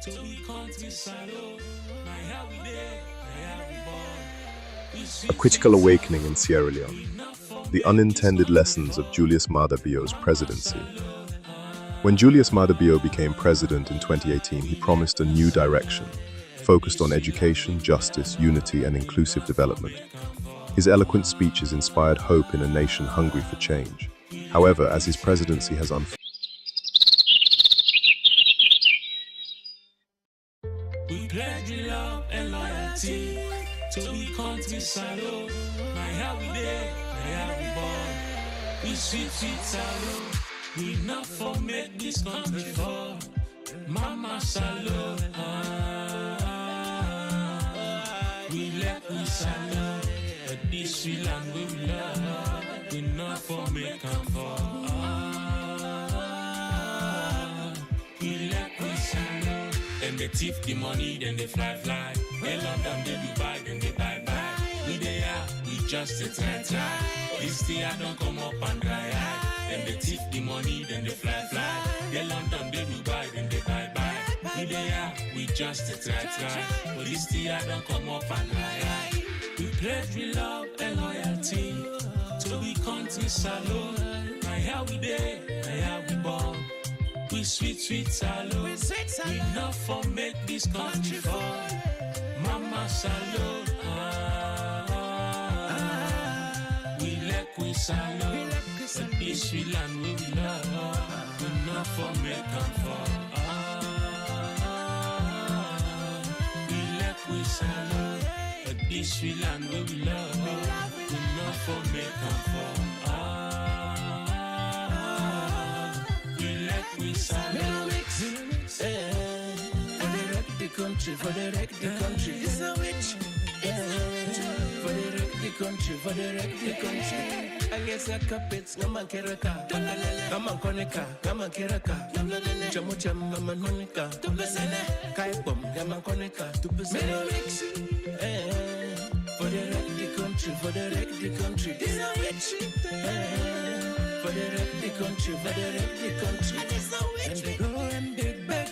A critical awakening in Sierra Leone. The unintended lessons of Julius Maada Bio's presidency. When Julius Maada Bio became president in 2018, he promised a new direction, focused on education, justice, unity, and inclusive development. His eloquent speeches inspired hope in a nation hungry for change. However, as his presidency has unfolded, we pledge love and loyalty to the country salo. My how we there, my how we born. We sweet salo. We not for make this country for Mama salo. We let we salo. But this we land we love. We not for make them for. We let we salo. Then they thief the money, then they fly. They London, they Dubai, then they buy. We they are, we just a try. This day I don't come up and dry eye. Then they thief the money, then they fly. They London, they Dubai, then they buy. We they are, we just a try. But this day I don't come up and dry eye. We pledge we love and loyalty to the country salon. My how we there, my how we born. We sweet salo. We not for make this country for Mama salo. We let we salo. But this we land we love. We not for make them for. We let we salo. But this we land we love. We not for make them for. Country, for the wreck the country. It's a witch. For the wreck the country, for the wreck the country. I guess I carpets, Gaman Keraka, Gaman Konica, Gaman Keraka, Jamucham, Gaman Monica, Kaipom, Gaman Konica, 2%. For the wreck the country, for the wreck the country. It's a witch. For the wreck the country, for the wreck the country. And they go and they beg.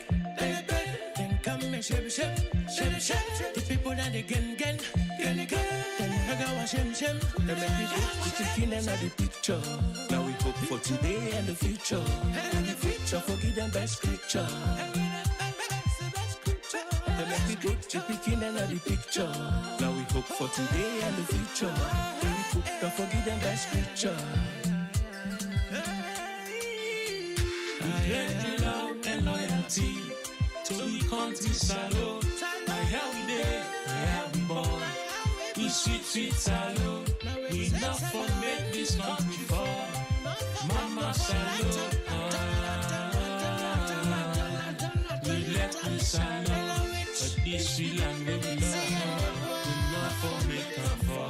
Shep. The people that they gen. Then I go shem. They make me put the chicken in the picture. Now we hope for today and the future. And the future, forgive them by scripture. They make me put the chicken in the picture. Now we hope for today and the future. And we hope to forgive them by scripture. We pledge love and loyalty to the country salo. My how we there, my how we born. We sweet salo. We not for make this country for Mama salo. We let we salo. But this we land we love. We not for make them for.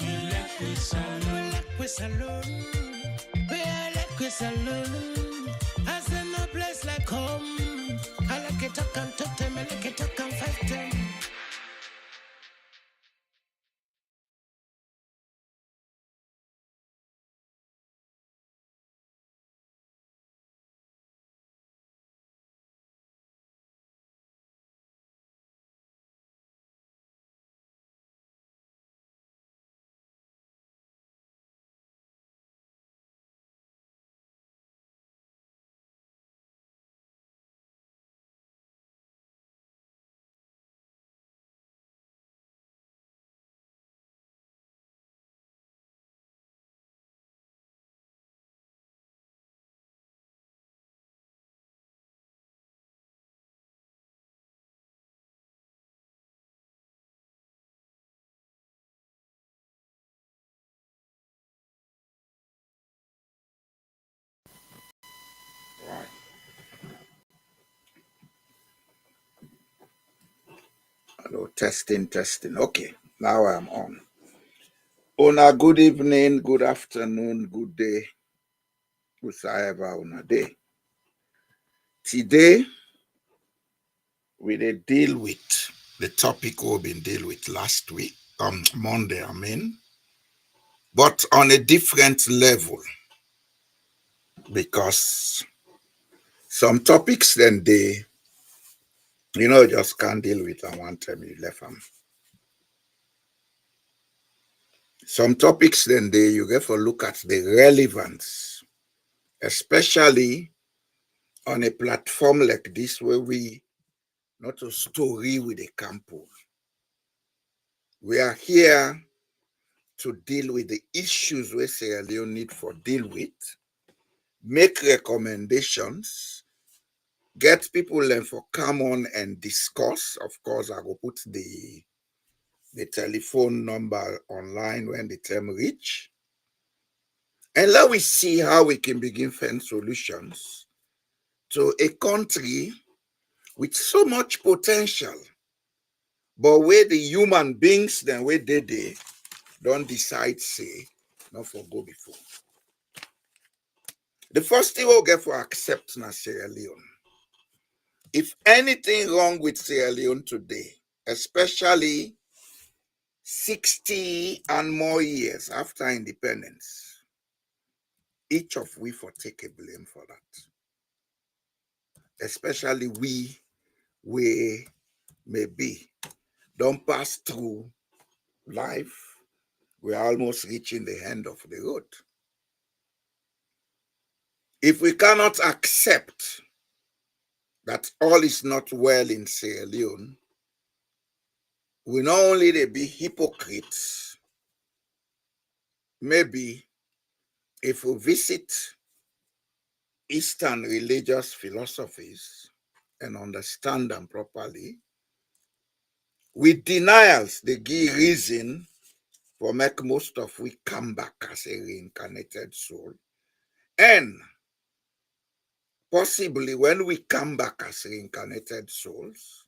We let we salo. We let we salo. I say no place like home. I like it, I can talk them, I like it, I can fight them. Hello, testing. Okay, now I'm on. Una, good evening, good afternoon, good day, whosoever una day. Today, we dey deal with the topic we've been dealing with last week, Monday, but on a different level, because Some topics then they, just can't deal with and one time you left them. Some topics then they, you get to look at the relevance, especially on a platform like this where we not a story with a campo. We are here to deal with the issues where Sierra Leone need for deal with, make recommendations, get people then for come on and discuss. Of course, I will put the telephone number online when the term reach. And let we see how we can begin find solutions to a country with so much potential, but where the human beings then where they don't decide say not for go before. The first thing we'll get for accept na Sierra Leone. If anything wrong with Sierra Leone today, especially 60 and more years after independence, each of we for take a blame for that. Especially we maybe don't pass through life, we're almost reaching the end of the road. If we cannot accept that all is not well in Sierra Leone, we not only they be hypocrites, maybe if we visit Eastern religious philosophies and understand them properly, with denials, they give reason for make most of we come back as a reincarnated soul. And possibly when we come back as reincarnated souls,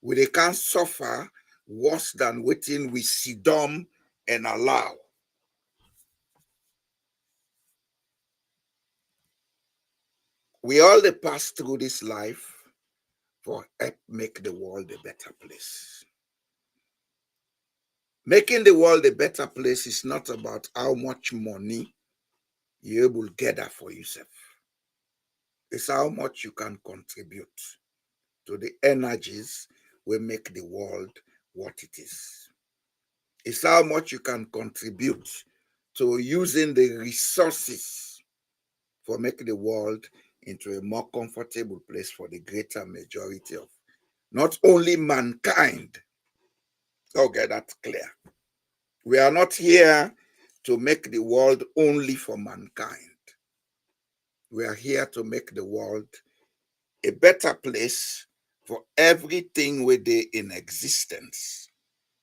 we can suffer worse than waiting we sit down and allow. We all they pass through this life for help make the world a better place. Making the world a better place is not about how much money you're able to gather for yourself. It's how much you can contribute to the energies will make the world what it is. It's how much you can contribute to using the resources for making the world into a more comfortable place for the greater majority of not only mankind. Okay, that's clear. We are not here to make the world only for mankind. We are here to make the world a better place for everything within in existence,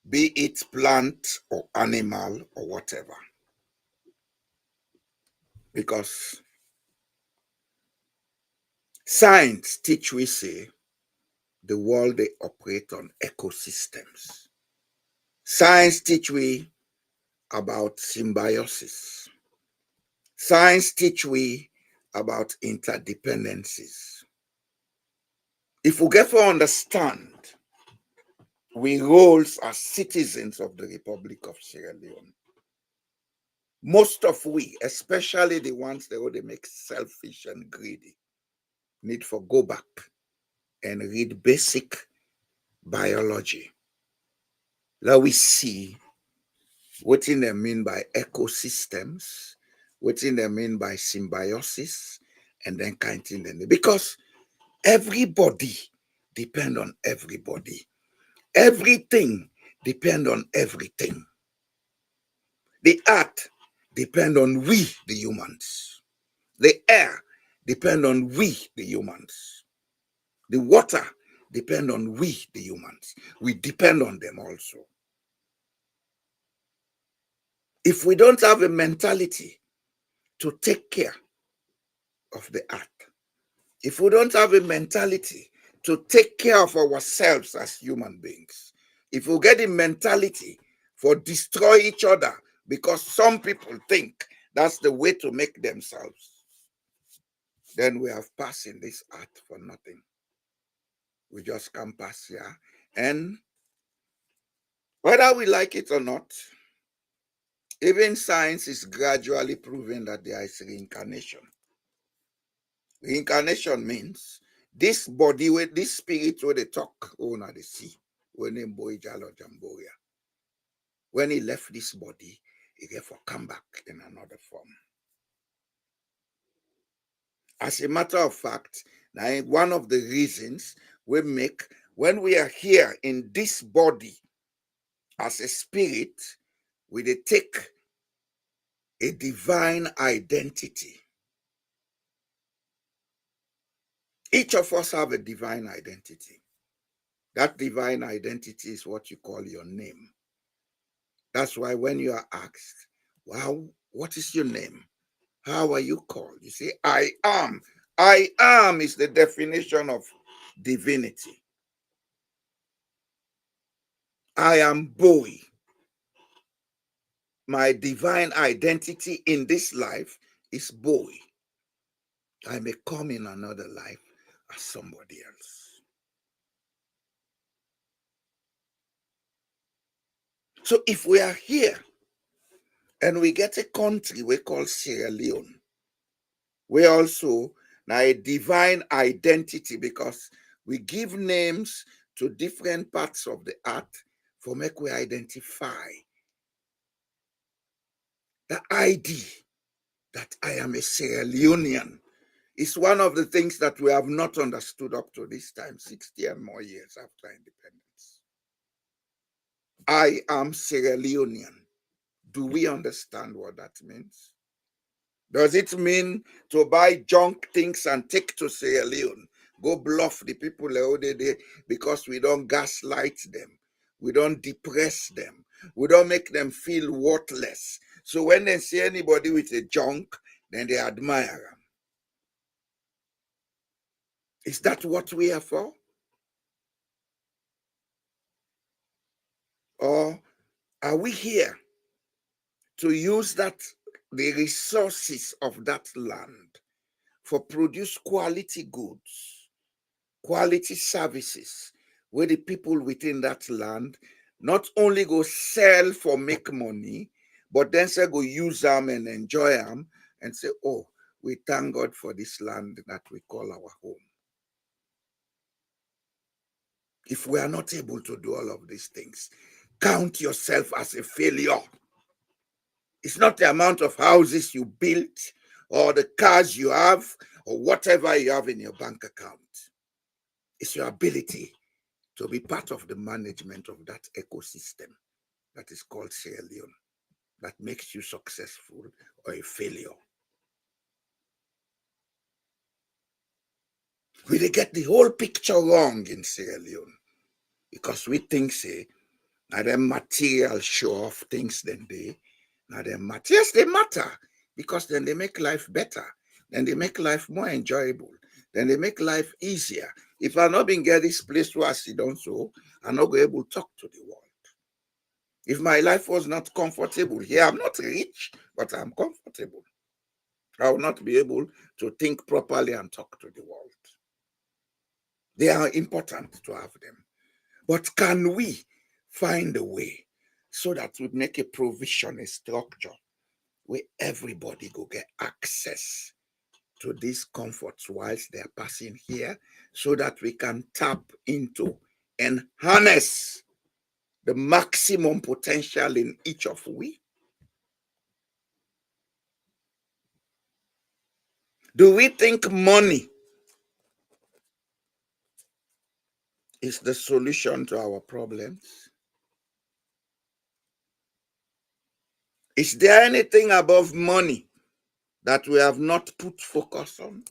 be it plant or animal or whatever. Because science teach we say the world they operate on ecosystems. Science teach we about symbiosis. Science teach we about interdependencies. If we get to understand we roles as citizens of the Republic of Sierra Leone, most of we, especially the ones that they make selfish and greedy, need for go back and read basic biology. Let we see what they mean by ecosystems, what they mean by symbiosis, and then kind of thing. Because everybody depend on everybody. Everything depend on everything. The earth depend on we, the humans. The air depend on we, the humans. The water depend on we, the humans. We depend on them also. If we don't have a mentality to take care of the earth, if we don't have a mentality to take care of ourselves as human beings, if we get a mentality for destroy each other because some people think that's the way to make themselves, then we have passed in this earth for nothing. We just can't pass here. And whether we like it or not, even science is gradually proving that there is reincarnation. Reincarnation means this body with this spirit where they talk on the sea, when name boy Jalo Jamboria. When he left this body, he therefore come back in another form. As a matter of fact, now one of the reasons we make when we are here in this body as a spirit, we take a divine identity. Each of us have a divine identity. That divine identity is what you call your name. That's why when you are asked, wow, what is your name? How are you called? You say, I am. I am is the definition of divinity. I am Bowie. My divine identity in this life is Bowie. I may come in another life as somebody else. So if we are here and we get a country we call Sierra Leone, we also now a divine identity because we give names to different parts of the earth for make we identify the ID that I am a Sierra Leonean. It's one of the things that we have not understood up to this time, 60 and more years after independence. I am Sierra Leonean. Do we understand what that means? Does it mean to buy junk things and take to Sierra Leone, go bluff the people because we don't gaslight them, we don't depress them, we don't make them feel worthless. So when they see anybody with a junk, then they admire them. Is that what we are for? Or are we here to use the resources of that land for produce quality goods, quality services, where the people within that land not only go sell for make money, but then say go use them and enjoy them and say, oh, we thank God for this land that we call our home. If we are not able to do all of these things, count yourself as a failure. It's not the amount of houses you built or the cars you have or whatever you have in your bank account. It's your ability to be part of the management of that ecosystem that is called Sierra Leone that makes you successful or a failure. We get the whole picture wrong in Sierra Leone because we think, say, now them material show off things than they, now them matter. Yes, they matter because then they make life better, then they make life more enjoyable, then they make life easier. If I'm not being get this place where I sit down, so I'm not going able to talk to the world. If my life was not comfortable here, I'm not rich, but I'm comfortable. I will not be able to think properly and talk to the world. They are important to have them. But can we find a way so that we make a provision, a structure where everybody go get access to these comforts whilst they're passing here so that we can tap into and harness the maximum potential in each of we? Do we think money is the solution to our problems? Is there anything above money that we have not put focus on?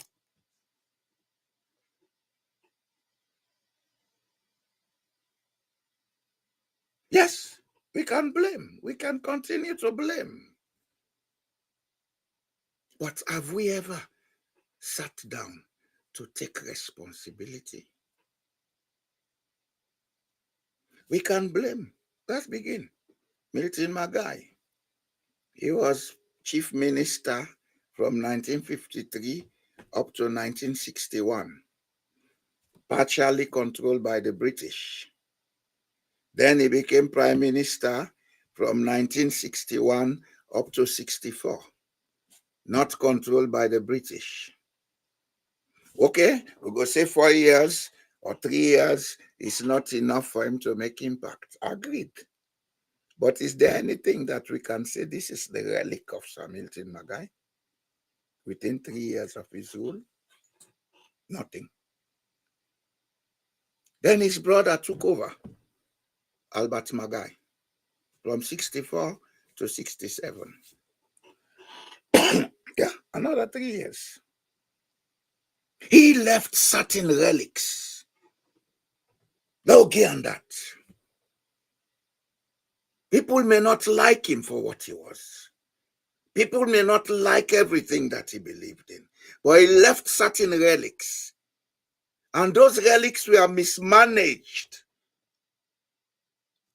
Yes, we can blame. We can continue to blame. But have we ever sat down to take responsibility? We can blame. Let's begin. Milton Magai. He was chief minister from 1953 up to 1961, partially controlled by the British. Then he became prime minister from 1961 up to 64, not controlled by the British. Okay, we go say 4 years or 3 years is not enough for him to make impact. Agreed. But is there anything that we can say this is the relic of Sir Milton Magai within 3 years of his rule? Nothing. Then his brother took over, Albert Magai, from 64 to 67. Yeah, another 3 years. He left certain relics. No gear on that. People may not like him for what he was. People may not like everything that he believed in, but he left certain relics. And those relics were mismanaged.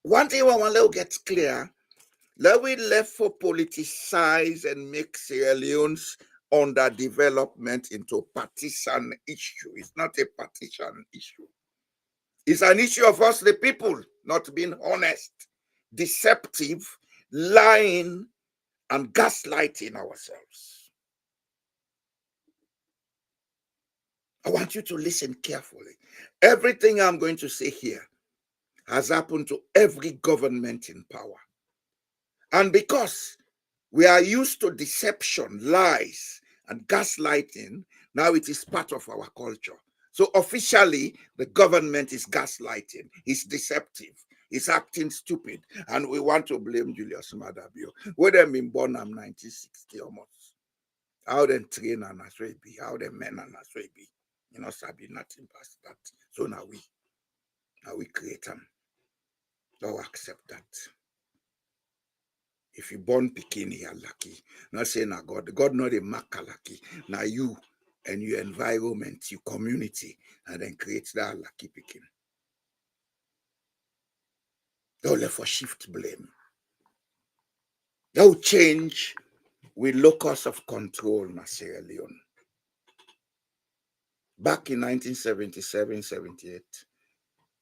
One thing I want to get clear, let we left for politicize and make Sierra Leone's underdevelopment into partisan issue. It's not a partisan issue. It's an issue of us, the people, not being honest, deceptive, lying, and gaslighting ourselves. I want you to listen carefully. Everything I'm going to say here has happened to every government in power. And because we are used to deception, lies, and gaslighting, now it is part of our culture. So officially, the government is gaslighting, it's deceptive, it's acting stupid, and we want to blame Julius Maada Bio. Where them been born in 1960 almost. How them train and as we be, how them men and as we be. You know, Sabi, nothing past that. So now we create them. Don't accept that. If you born Pekin, you are lucky. Not saying na God. God not a mark lucky. Now you and your environment, your community, and then create that lucky Pekin. Don't let for shift blame. Don't change with locus of control in Sierra Leone. Back in 1977-78,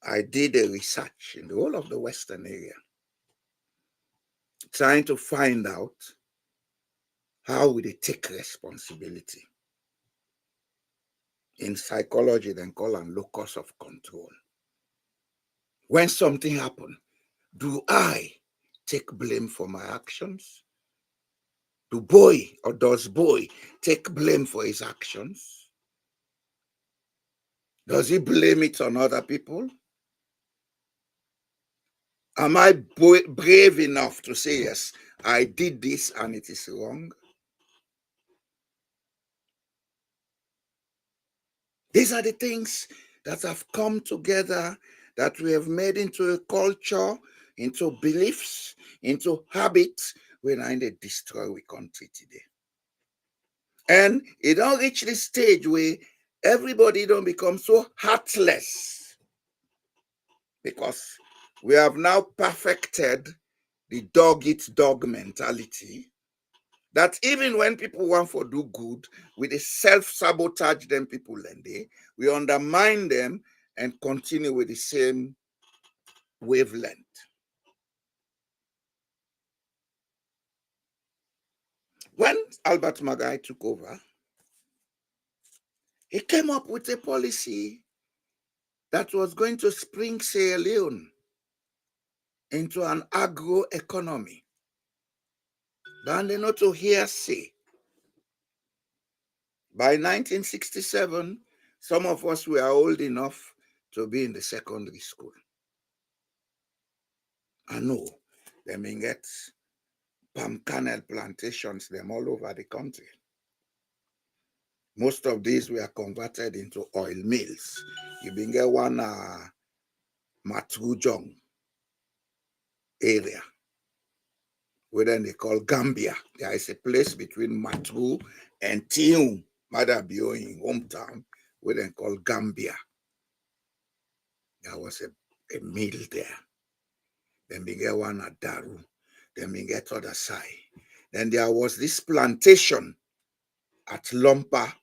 I did a research in the whole of the Western area, trying to find out how would they take responsibility. In psychology, then call them locus of control. When something happens, do I take blame for my actions? Do boy or does boy take blame for his actions? Does he blame it on other people? Am I brave enough to say, yes, I did this and it is wrong? These are the things that have come together, that we have made into a culture, into beliefs, into habits, when I they destroy we country today. And it don't reach the stage where everybody don't become so heartless, because we have now perfected the dog eat dog mentality, that even when people want to do good, we they self-sabotage them people and we undermine them and continue with the same wavelength. When Albert Magai took over, he came up with a policy that was going to spring Sierra Leone into an agro economy. But they not to hear say. By 1967, some of us were old enough to be in the secondary school. I know them get palm kernel plantations them all over the country. Most of these were converted into oil mills. You been get one Matrujong area, where then they call Gambia. There is a place between Matru and Tium, Maada Bio in hometown, where they call Gambia. There was a mill there. Then we get one at Daru. Then we get other side. Then there was this plantation at Lompa,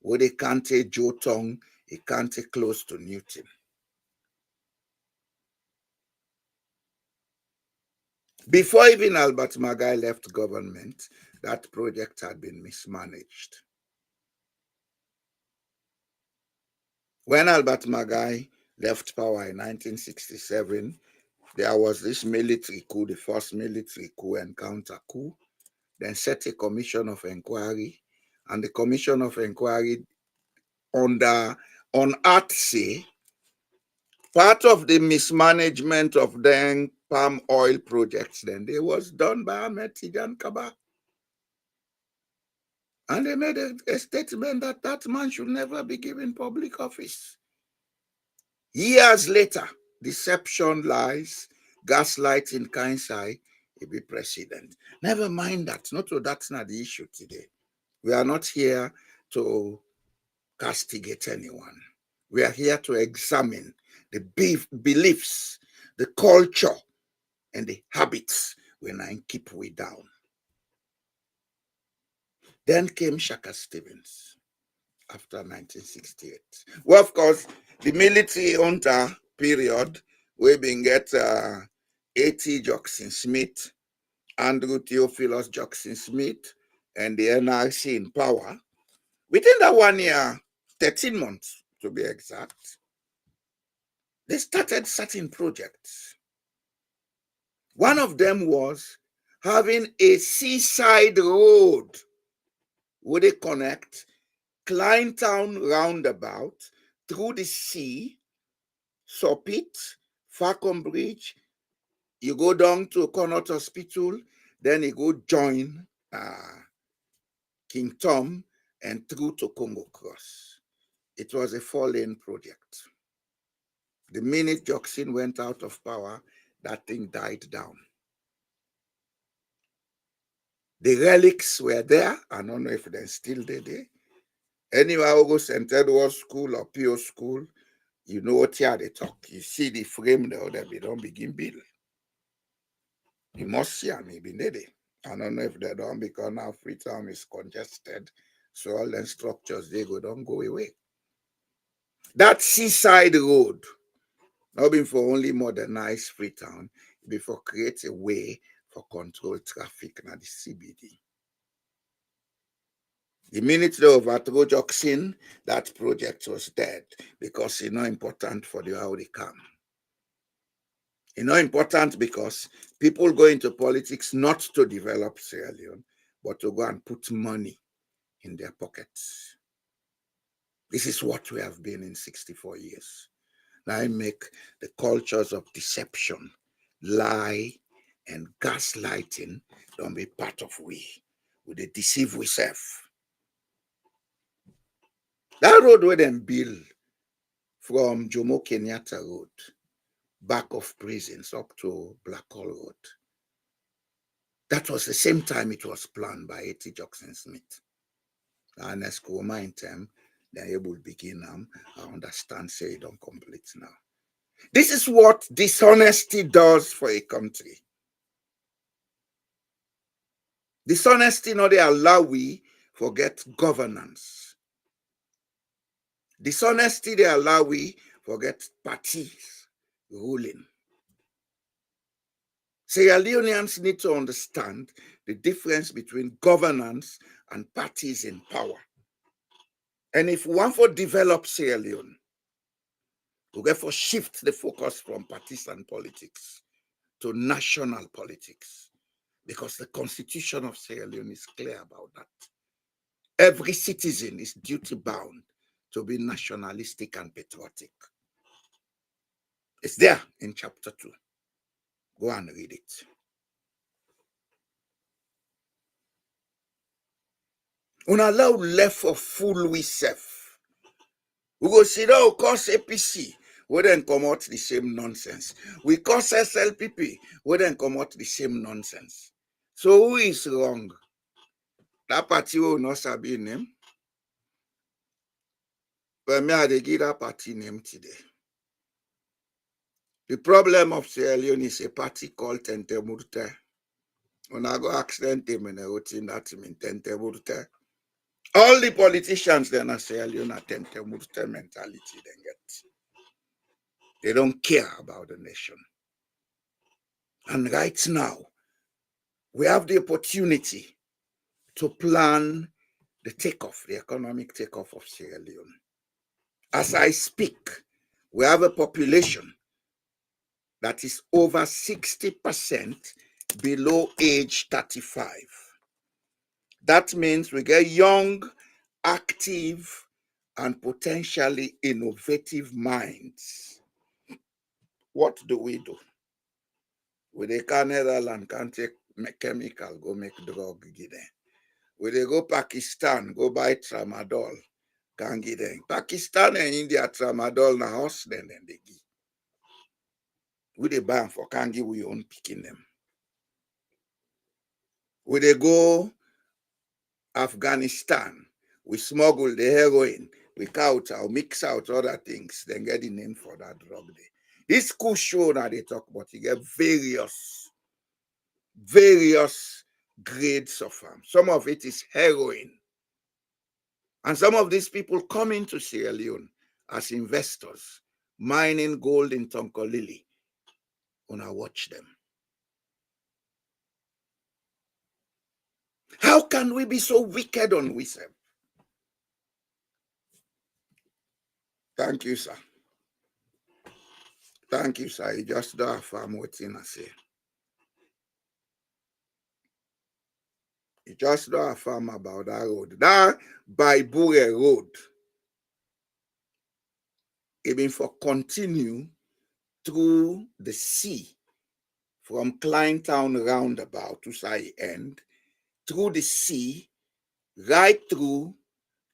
where they can't take Jotong, it can't take close to Newton. Before even Albert Magai left government, that project had been mismanaged. When Albert Magai left power in 1967, there was this military coup, the first military coup and counter coup, then set a commission of inquiry, and the commission of inquiry unearthed say part of the mismanagement of then palm oil projects then they was done by Ahmed Tijan Kaba. And they made a statement that that man should never be given public office. Years later, deception, lies, gaslighting, Kansai, he be president. Never mind that. That's not the issue today. We are not here to castigate anyone. We are here to examine the beliefs, the culture, and the habits when I keep we down. Then came Shaka Stevens after 1968. Well, of course, the military junta period, we been get A.T. Jackson Smith, Andrew Theophilus Jackson Smith, and the NRC in power. Within that 1 year, 13 months to be exact, they started certain projects. One of them was having a seaside road where they connect Kleintown roundabout through the sea, Sopit, Falcon Bridge. You go down to Connaught Hospital, then you go join King Tom and through to Congo Cross. It was a 4-lane project. The minute Jackson went out of power, that thing died down. The relics were there. I don't know if they're still there. Anywhere I go St. Edward's School or Pio School, you know what here they talk. You see the frame there, they don't begin build. You must see them, maybe there. I don't know if they don't because now Freetown is congested. So all the structures they don't go away. That seaside road, not been for only modernize Freetown, before create a way for control traffic in the CBD. The minute they overthrow Jackson, that project was dead because it's not important for the how they come. It's not important because people go into politics not to develop Sierra Leone, but to go and put money in their pockets. This is what we have been in 64 years. Now I make the cultures of deception, lie, and gaslighting don't be part of we. We they deceive ourselves. That road where them build from Jomo Kenyatta Road, back of prisons up to Black Hall Road. That was the same time it was planned by A.T. Jackson Smith. And as I mind them, they're able to begin them. I understand, say it don't complete now. This is what dishonesty does for a country. Dishonesty not they allow we forget governance. Dishonesty they allow we forget parties ruling. Sierra Leoneans need to understand the difference between governance and parties in power. And if we want to develop Sierra Leone, we therefore shift the focus from partisan politics to national politics, because the Constitution of Sierra Leone is clear about that. Every citizen is duty bound to be nationalistic and patriotic. It's there in chapter 2. Go and read it. On allow left for fool we self. We go see that cause APC, we then come out the same nonsense. We cause SLPP, we then come out the same nonsense. So who is wrong? That party will not sabi name. But me, I give that party name today. The problem of Sierra Leone is a party called Tente Murte. When I go accident them and I routine that in Tente Murte. All the politicians then are Sierra Leone are Tente Murte mentality they get. They don't care about the nation. And right now, we have the opportunity to plan the takeoff, the economic takeoff of Sierra Leone. As I speak, we have a population that is over 60% below age 35. That means we get young, active, and potentially innovative minds. What do? With the Netherlands, can take chemical, go make drug, give them. When they go Pakistan, go buy tramadol, can give them. Pakistan and India, tramadol na horse then they give. We they buy for can't give we own picking them. When they go Afghanistan, we smuggle the heroin, we count or mix out other things, then get the name for that drug there. This cool show that they talk about, you get various grades of them. Some of it is heroin. And some of these people come into Sierra Leone as investors, mining gold in Tonkolili. When I watch them. How can we be so wicked on ourselves? Thank you, sir. Thank you, sir. You just don't affirm what I say. You just don't affirm about that road. That Baibure road, even for continue through the sea from Kleintown roundabout to Sai end, through the sea, right through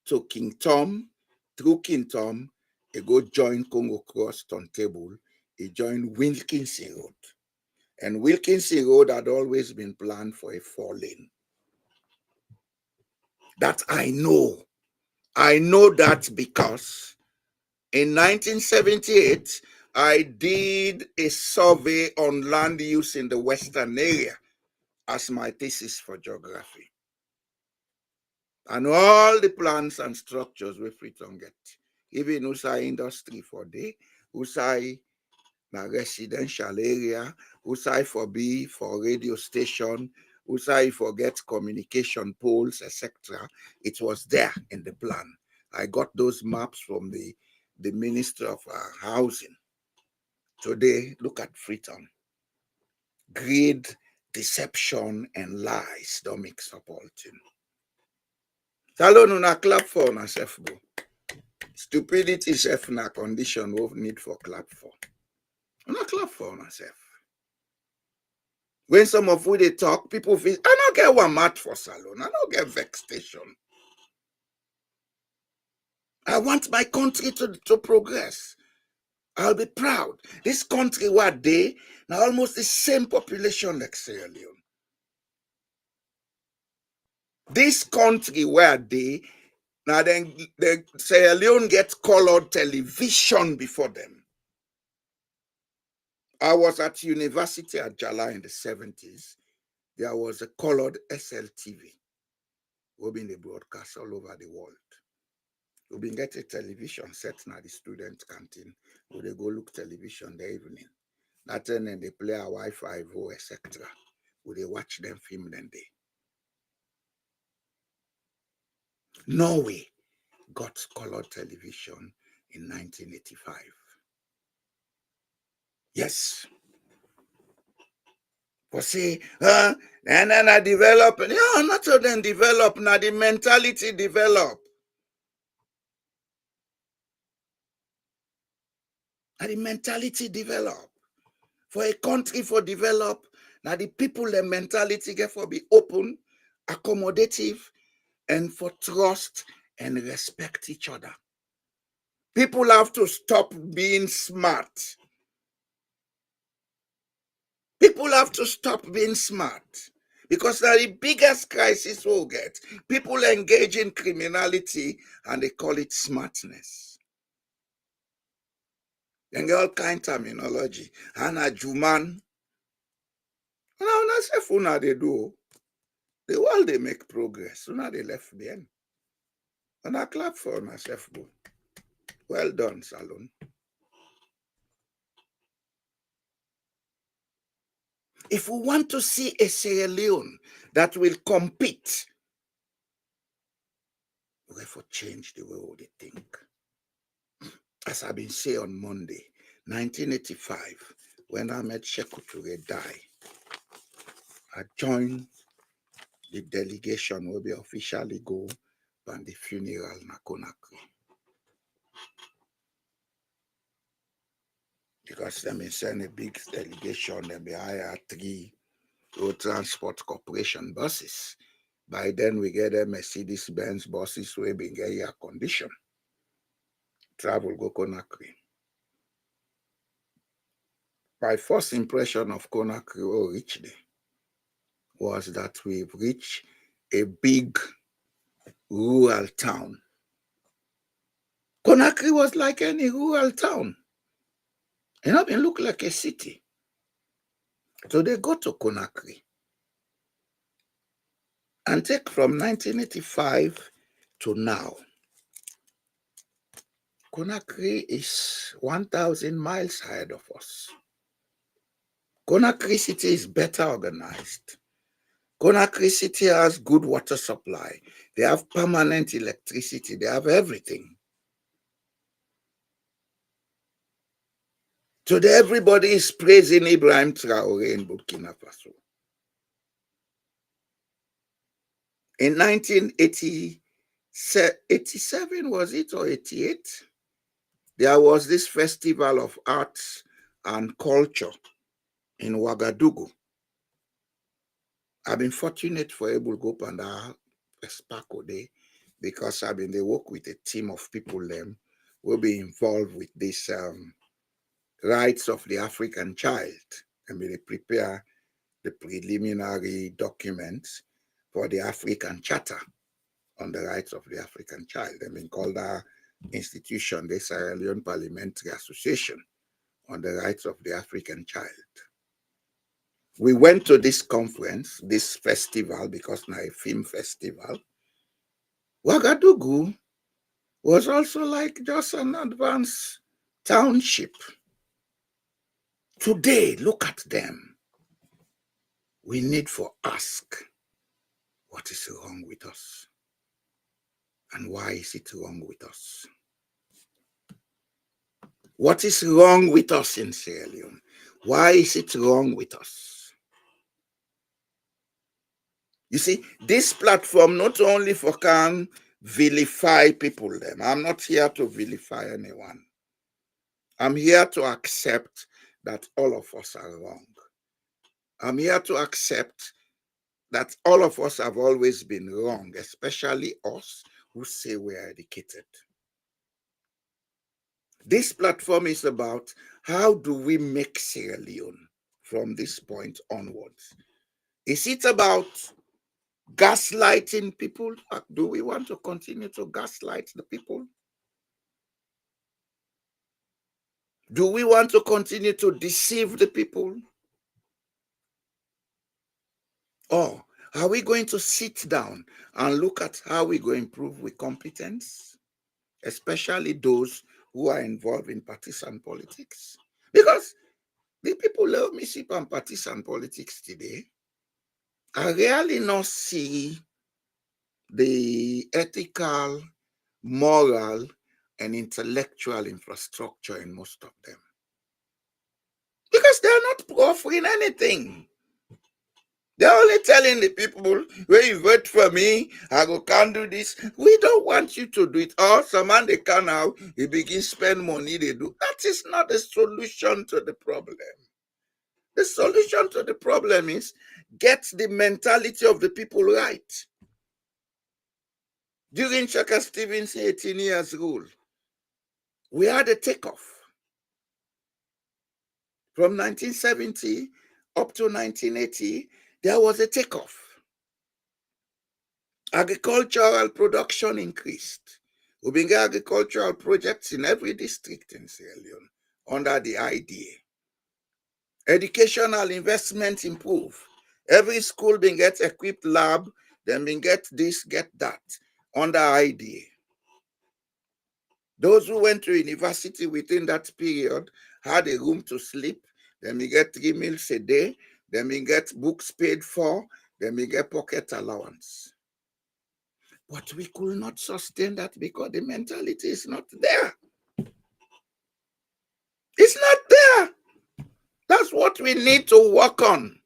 to King Tom, through King Tom, he go join Congo Cross Turntable, he joined Wilkinson Road. And Wilkinson Road had always been planned for a 4-lane. That I know. I know that because in 1978, I did a survey on land use in the Western area as my thesis for geography. And all the plans and structures we fit on get. Even Usai industry for day, Usai na residential area, Usai for be for radio station, Usai for get communication poles, etc. It was there in the plan. I got those maps from the Minister of Housing. Today, look at Freetown. Greed, deception, and lies don't mix up all things. Salon una clap for una self go. Stupidity self na condition we need for clap for. Una clap for una self. When some of you they talk, people feel, I don't get one mad for salon. I don't get vexation. I want my country to progress. I'll be proud. This country where they now almost the same population like Sierra Leone. This country where they now then the Sierra Leone gets colored television before them. I was at university at Jala in the 70s. There was a colored SLTV. We've been the broadcast all over the world. We've been getting television set now the student canteen. Where they go look television the evening. That then they play a Wi-Fi, etc. Where they watch them film then they. Norway got color television in 1985. Yes. For say, and then I develop, yeah, not so then develop, now the mentality develop. And the mentality develop. For a country for develop, now the people, the mentality get for be open, accommodative, and for trust and respect each other. People have to stop being smart. People have to stop being smart. Because now the biggest crisis we'll get, people engage in criminality and they call it smartness. And all kind of terminology. And a Juman. Now, una they do. The world they make progress. Una they left behind. And I clap for myself. Well done, Salon. If we want to see a Sierra Leone that will compete, we have to change the way they think. as I've been saying on Monday, 1985, when Ahmed Sekou Toure died, I joined the delegation will be officially go on the funeral na Conakry. Because they may send a big delegation, they may hire 3 road transport corporation buses. By then we get a Mercedes-Benz buses we been get air condition. Travel go Conakry. My first impression of Conakry originally was that we've reached a big rural town. Conakry was like any rural town. You know, it looked like a city. So they go to Conakry and take from 1985 to now. Conakry is 1,000 miles ahead of us. Conakry City is better organized. Conakry City has good water supply. They have permanent electricity. They have everything. Today, everybody is praising Ibrahim Traoré in Burkina Faso. In 1987, was it, or 88? There was this festival of arts and culture in Ouagadougou. I've been fortunate for able to go up and Esparco Day because I've been they work with a team of people them will be involved with this rights of the African child. And they prepare the preliminary documents for the African Charter on the rights of the African child. They've been called our institution, the Sierra Leone Parliamentary Association on the rights of the African child. We went to this conference, this festival, because now a film festival. Ouagadougou was also like just an advanced township. Today, look at them. We need to ask, what is wrong with us? And why is it wrong with us? What is wrong with us in Sierra Leone? Why is it wrong with us? You see, this platform not only for can vilify people them. I'm not here to vilify anyone. I'm here to accept that all of us are wrong. I'm here to accept that all of us have always been wrong, especially us who say we are educated. This platform is about how do we make Sierra Leone from this point onwards. Is it about gaslighting people? Do we want to continue to gaslight the people? Do we want to continue to deceive the people? Or are we going to sit down and look at how we go improve with competence, especially those who are involved in partisan politics? Because the people love me see on partisan politics today. I really not see the ethical, moral, and intellectual infrastructure in most of them. Because they're not offering anything. They're only telling the people, when you vote for me, I can't do this. We don't want you to do it. Or someone they can now, he begins spend money they do. That is not the solution to the problem. The solution to the problem is get the mentality of the people right. During Chaka Stevens' 18 years rule, we had a takeoff. From 1970 up to 1980, there was a takeoff. Agricultural production increased. We began agricultural projects in every district in Sierra Leone under the IDA. Educational investment improved. Every school being get equipped lab, then being get this, get that under IDA. Those who went to university within that period had a room to sleep. Then we get 3 meals a day. Then we get books paid for. Then we get pocket allowance. But we could not sustain that because the mentality is not there. It's not there. That's what we need to work on.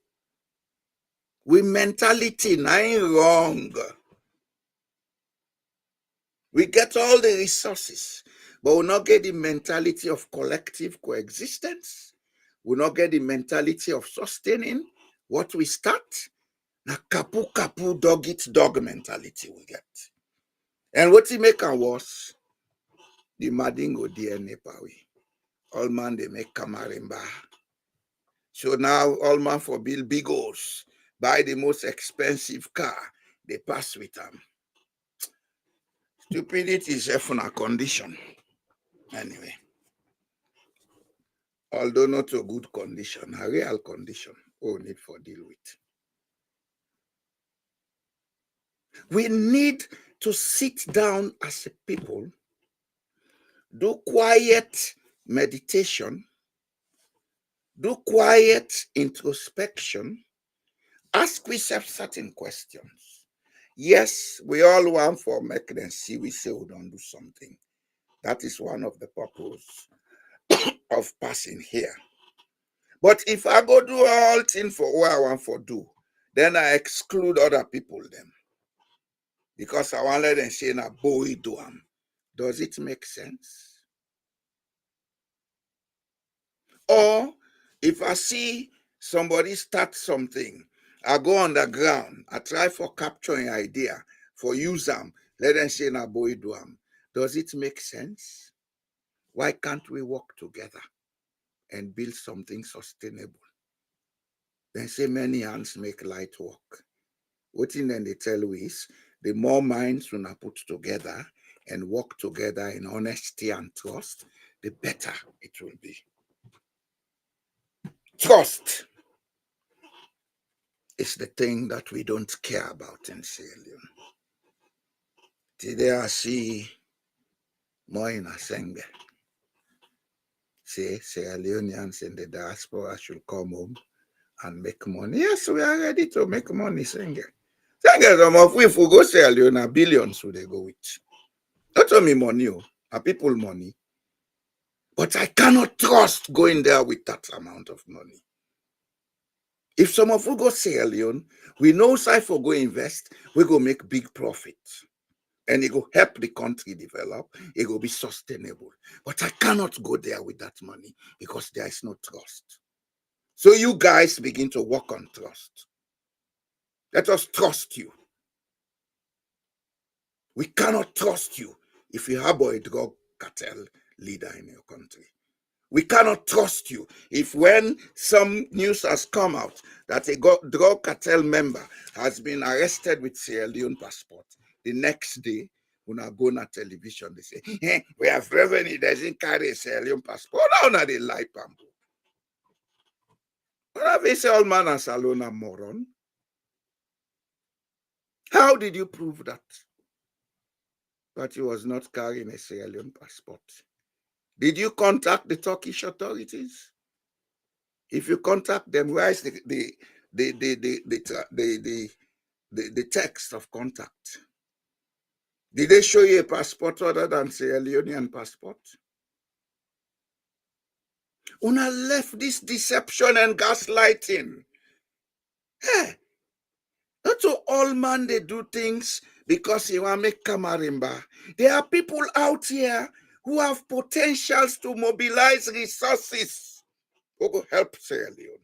We mentality, ain't wrong. We get all the resources, but we'll not get the mentality of collective coexistence. We'll not get the mentality of sustaining what we start. Na kapu kapu dog eat dog mentality we get. And what it make am worse, the Madingo DNA power. All man they make kamarimba. So now all man for build big house, buy the most expensive car, they pass with them. Stupidity is a condition. Anyway, although not a good condition, a real condition, we need for deal with. We need to sit down as a people, do quiet meditation, do quiet introspection, ask ourselves certain questions. Yes, we all want for make them see we say we don't do something. That is one of the purpose of passing here. But if I go do all things for what I want for do, then I exclude other people them. Because I want to let them say na boy do am. Does it make sense? Or if I see somebody start something, I go underground, I try for capturing idea, for use them, let them say na boy do am. Does it make sense? Why can't we work together and build something sustainable? Then say many hands make light work. What in then they tell you is the more minds we put together and work together in honesty and trust, the better it will be. Trust is the thing that we don't care about in Sierra Leone. Today I see more in Asenge. Say Sierra Leoneans in the diaspora should come home and make money. Yes, we are ready to make money, Senge. Senge, some of we, if we go Sierra Leone, billions would they go with. Not only money, people money. But I cannot trust going there with that amount of money. If some of you go Sierra Leone, we know if we go invest, we go make big profit. And it will help the country develop. It will be sustainable. But I cannot go there with that money because there is no trust. So you guys begin to work on trust. Let us trust you. We cannot trust you if you have a drug cartel leader in your country. We cannot trust you if when some news has come out that a drug cartel member has been arrested with Sierra Leone passport, the next day, when I go on television, they say, hey, we have revenue, doesn't carry a Sierra Leone passport. How now they lie, Pambo? What have say all man and Salona moron? How did you prove that? That he was not carrying a Sierra Leone passport. Did you contact the Turkish authorities? If you contact them, where is the text of contact? Did they show you a passport other than Sierra Leonean passport? Una left this deception and gaslighting. Hey, not to all man they do things because you want to make kamarimba. There are people out here who have potentials to mobilize resources who will help Sierra Leone.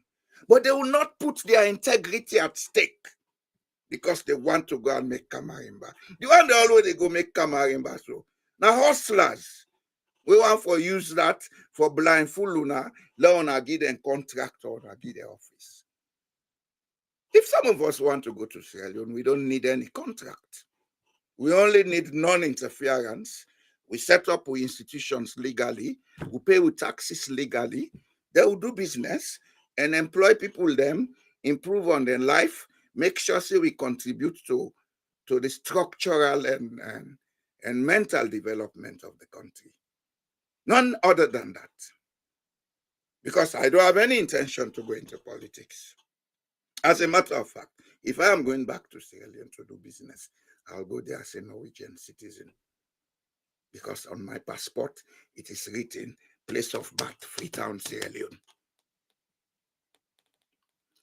But they will not put their integrity at stake because they want to go and make kamarimba. The one they always go make kamarimba. So now hustlers, we want for use that for blindfold Luna, let una give them contract or give their office. If some of us want to go to Sierra Leone, we don't need any contract. We only need non-interference. We set up with institutions legally. We pay with taxes legally. They will do business and employ people them, improve on their life, make sure so we contribute to the structural and mental development of the country. None other than that. Because I don't have any intention to go into politics. As a matter of fact, if I am going back to Sierra Leone to do business, I'll go there as a Norwegian citizen. Because on my passport, it is written place of birth, Freetown, Sierra Leone.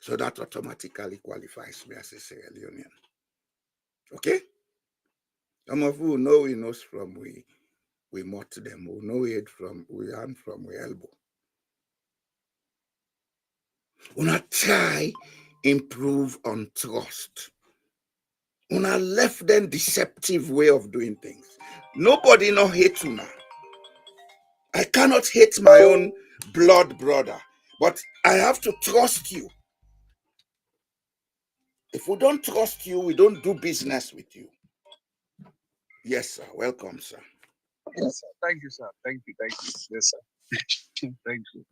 So that automatically qualifies me as a Sierra Leonean. Okay? Some of you know we knows from we mought them, we know it from we hand from we elbow. Una try improve on trust. Una left them deceptive way of doing things. Nobody no hate una. I cannot hate my own blood brother, but I have to trust you. If we don't trust you, we don't do business with you. Yes, sir. Welcome, sir. Yes, sir. Thank you, sir. Thank you. Thank you. Yes, sir. Thank you.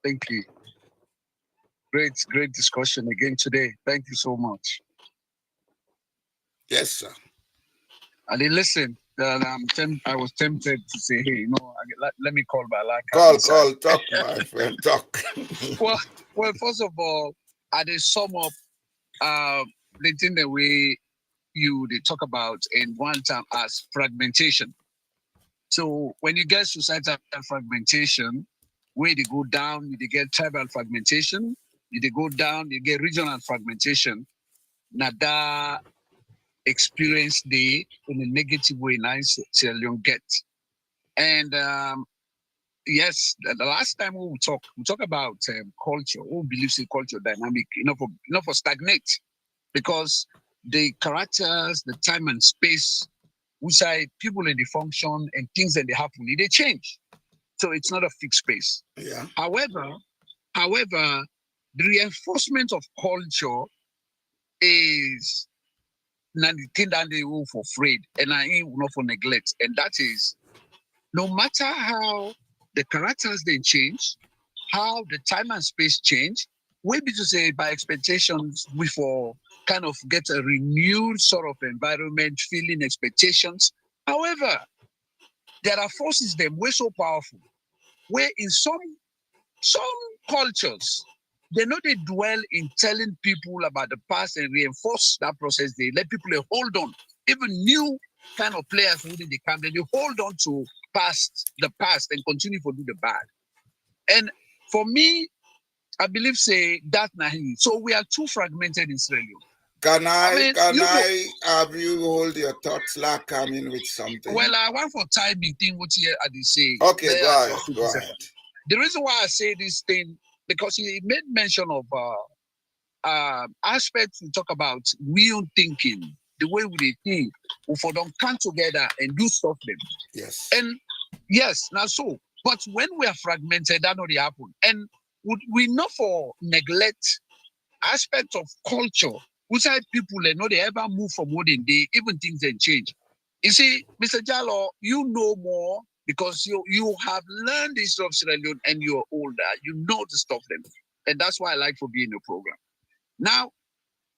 Thank you. Great discussion again today. Thank you so much. Yes, sir. And then listen, I was tempted to say, hey, you know, let me call Balaka. Call, talk, my friend, talk. well, first of all, I did sum up the thing that they talk about in one time as fragmentation. So when you get societal fragmentation, where they go down, they get tribal fragmentation, they go down, they get regional fragmentation. Now that experience they in a negative way, nice Sierra Leone get. And yes, the last time we talk about culture. Who believes in culture dynamic, enough for stagnate, because the characters, the time and space, which are people in the function and things that they happen, they change. So it's not a fixed space. Yeah. However, the reinforcement of culture is not the thing that they will for afraid and I ain't not for neglect. And that is, no matter how the characters they change, how the time and space change, maybe to say by expectations, we for kind of get a renewed sort of environment, feeling expectations. However, there are forces them way so powerful, where in some cultures, they know they dwell in telling people about the past and reinforce that process. They let people hold on. Even new kind of players who they come, they hold on to the past and continue to do the bad. And for me, I believe say that nahi. So we are too fragmented in Sierra Leone. Can I have you hold your thoughts like come in with something? Well, I want for timing thing what here I did say. Okay, go ahead. The reason why I say this thing, because he made mention of aspects we talk about real thinking, the way we think, we for them come together and do stuff them. Yes. And yes, now so. But when we are fragmented, that not happen. And we know for neglect aspect of culture, which are people they know they ever move from what they even things they change. You see, Mr. Jallo, you know more because you have learned this stuff, Sierra Leone, and you're older. You know the stuff them. And that's why I like for being in the program. Now,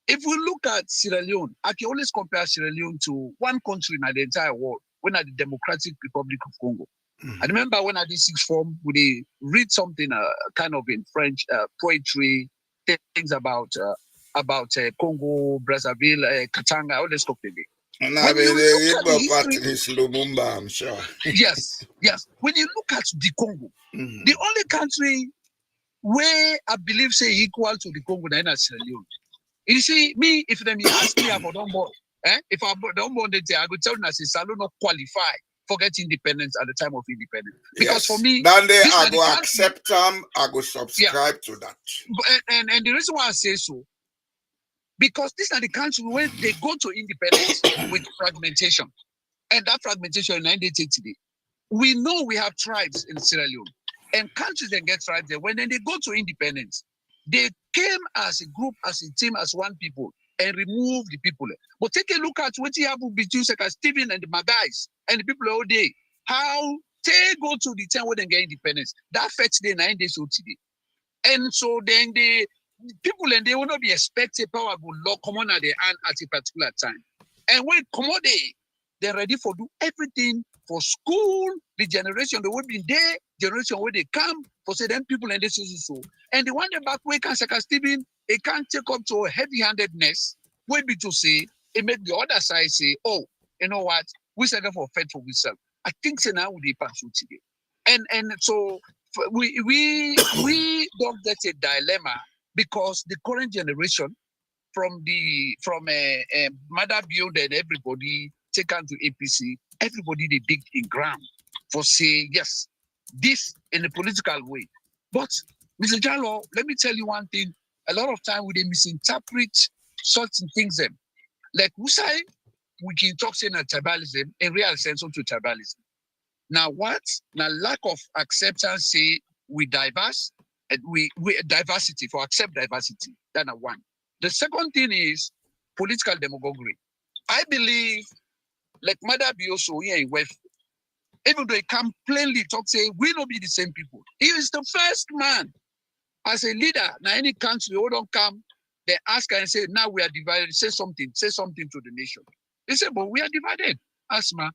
if we look at Sierra Leone, I can always compare Sierra Leone to one country in the entire world, when at the Democratic Republic of Congo. I remember when I did sixth form, we read something kind of in French, poetry, things about Congo, Brazzaville, Katanga, all this stuff they did. And I mean, Lumumba, I'm sure. Yes. When you look at the Congo, the only country where I believe say equal to the Congo, is Sierra Leone. You see, me, if them ask me about Dombo, if I don't want it, I would tell them I say Salo not qualify for get independence at the time of independence. Because for me, then I go accept them, I go subscribe to that. And the reason why I say so, because these are the countries where they go to independence with fragmentation. And that fragmentation in 1980, we know we have tribes in Sierra Leone. And countries that get tribes there, when they go to independence, they came as a group, as a team, as one people, and remove the people. But take a look at what happened between Stephen and the Magais and the people all day. How they go to the time where they get independence. That affects the 9 days old today. And so then the people and they will not be expected power will law come on at their hand at a particular time. And when come on they're ready for do everything for school, the generation they will be there, generation where they come for say them people and this is so. And the one that back way can Stephen, it can't take up to a heavy-handedness, where be to say, it make the other side say, oh, you know what, we said for fed for ourselves. I think so now we pass today. And so we don't get a dilemma because the current generation from Mother Beyond and everybody taken to APC, everybody they dig in ground for say yes, this in a political way. But Mr. Jallo, let me tell you one thing. A lot of time we they misinterpret certain things them. Like we say we can talk saying tribalism in real sense to tribalism. Now what? Now lack of acceptance say we diverse and we diversity for accept diversity. That's one. The second thing is political demagoguery. I believe, like Mother Bioso here in West, even though he can plainly talk, say, we don't be the same people. He is the first man as a leader. Now, any country, who don't come, they ask and say, now we are divided. Say something to the nation. They say, but we are divided. Asma,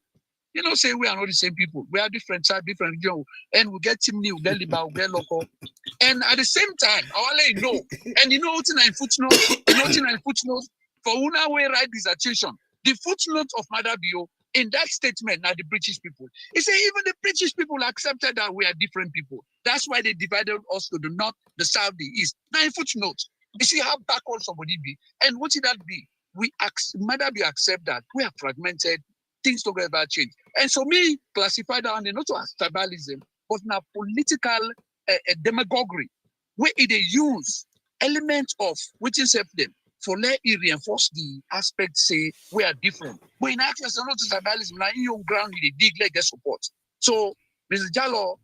you know, say we are not the same people. We are different type, different region. And we get Timni, we get Liba, we get local. And at the same time, I want to know. And you know what's in footnote? For una way write dissertation. The footnote of Mother Bio in that statement, now the British people. He said even the British people accepted that we are different people. That's why they divided us to the north, the south, the east. Now in footnote, you see how backward somebody be. And what should that be? Mother Bio accept that we are fragmented, things don't ever change. And so me classify that under not as tribalism, but now political demagoguery, where it use elements of which is help them for let it reinforce the aspect say we are different. But in actual sense, not tribalism, now in your ground they dig like get support. So Mr. Jallo,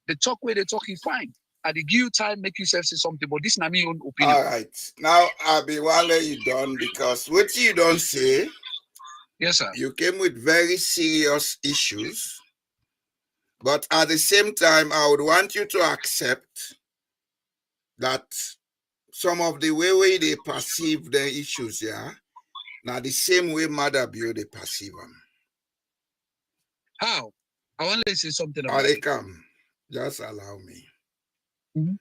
the talk where they talking fine. At the give you time, make yourself say something, but this is not my own opinion. All right. Now I'll be while you done because what you don't say, yes, sir. You came with very serious issues, but at the same time, I would want you to accept that some of the way they perceive the issues, yeah, now the same way Mother Bio they perceive them. How? I want to say something about They it. come. Just allow me. Mm-hmm.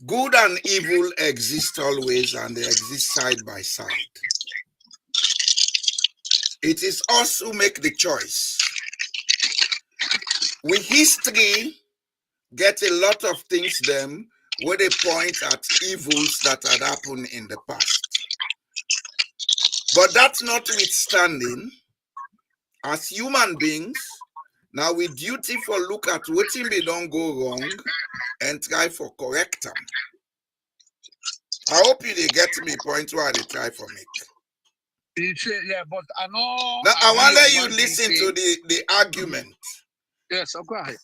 Good and evil exist always, and they exist side by side. It is us who make the choice. With history, get a lot of things them where they point at evils that had happened in the past. But that's notwithstanding, as human beings, now we duty for look at what they don't go wrong and try for correct them. I hope you they get me point where they try for make. Yeah, but I know. Now I want to let you listen to the argument. Yes, go ahead.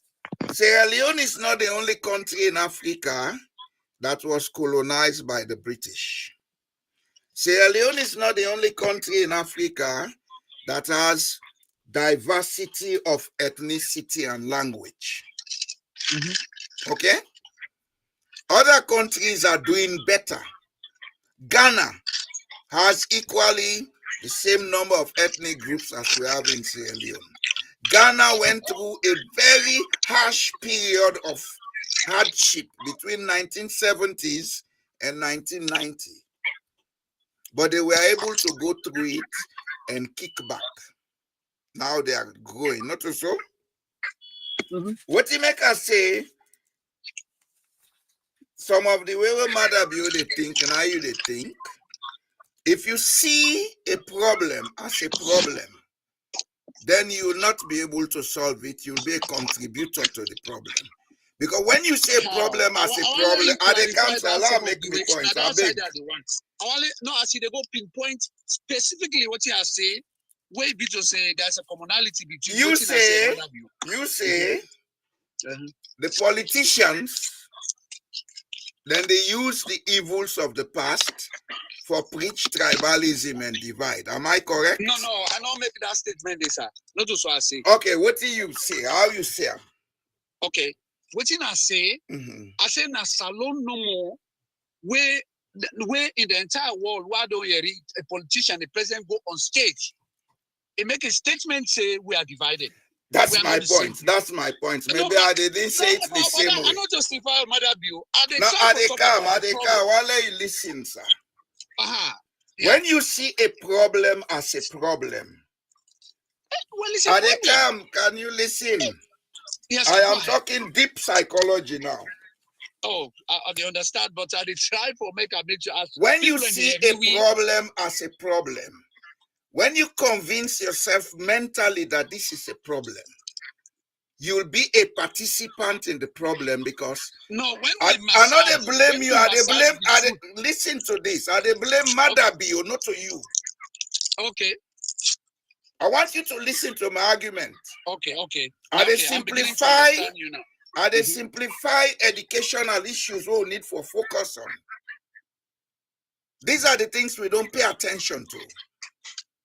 Sierra Leone is not the only country in Africa that was colonized by the British. Sierra Leone is not the only country in Africa that has diversity of ethnicity and language. Mm-hmm. Okay? Other countries are doing better. Ghana has equally the same number of ethnic groups as we have in Sierra Leone. Ghana went through a very harsh period of hardship between 1970s and 1990. But they were able to go through it and kick back. Now they are growing, not so? Mm-hmm. What you make us say, some of the way Mother Bio they think and how you they think, if you see a problem as a problem, then you will not be able to solve it. You'll be a contributor to the problem. Because when you say problem as a problem, at the council, allow make me points. I beg. No, I see they go pinpoint specifically what you are saying. Where Vito say there's a commonality between you say the politicians, then they use the evils of the past for preach tribalism and divide. Am I correct? No, I don't make that statement, sir. Not just what I say. Okay, what do you say? How you say? Okay, what did I say? Mm-hmm. I say na salon no more where in the entire world, why don't you read a politician, the president go on stage and make a statement say we are divided. That's my point. That's my point. Maybe I didn't say it the same way. I don't justify Mother Bio. No, I'll let you listen, sir. Yeah. When you see a problem as a problem, can you listen? Yes, I go am ahead. talking deep psychology now. Oh, I dey understand, but I dey try for make you ask. When you people in see the a we- problem as a problem, when you convince yourself mentally that this is a problem, you'll be a participant in the problem because No, when I we know massage, they blame when you. we I they massage blame. the I they, truth. listen to this. I they blame Madabio, not to you. Okay, I want you to listen to my argument. okay. I they Okay, I'm beginning to simplify. understand you now. I they simplify educational issues we need for focus on. These are the things we don't pay attention to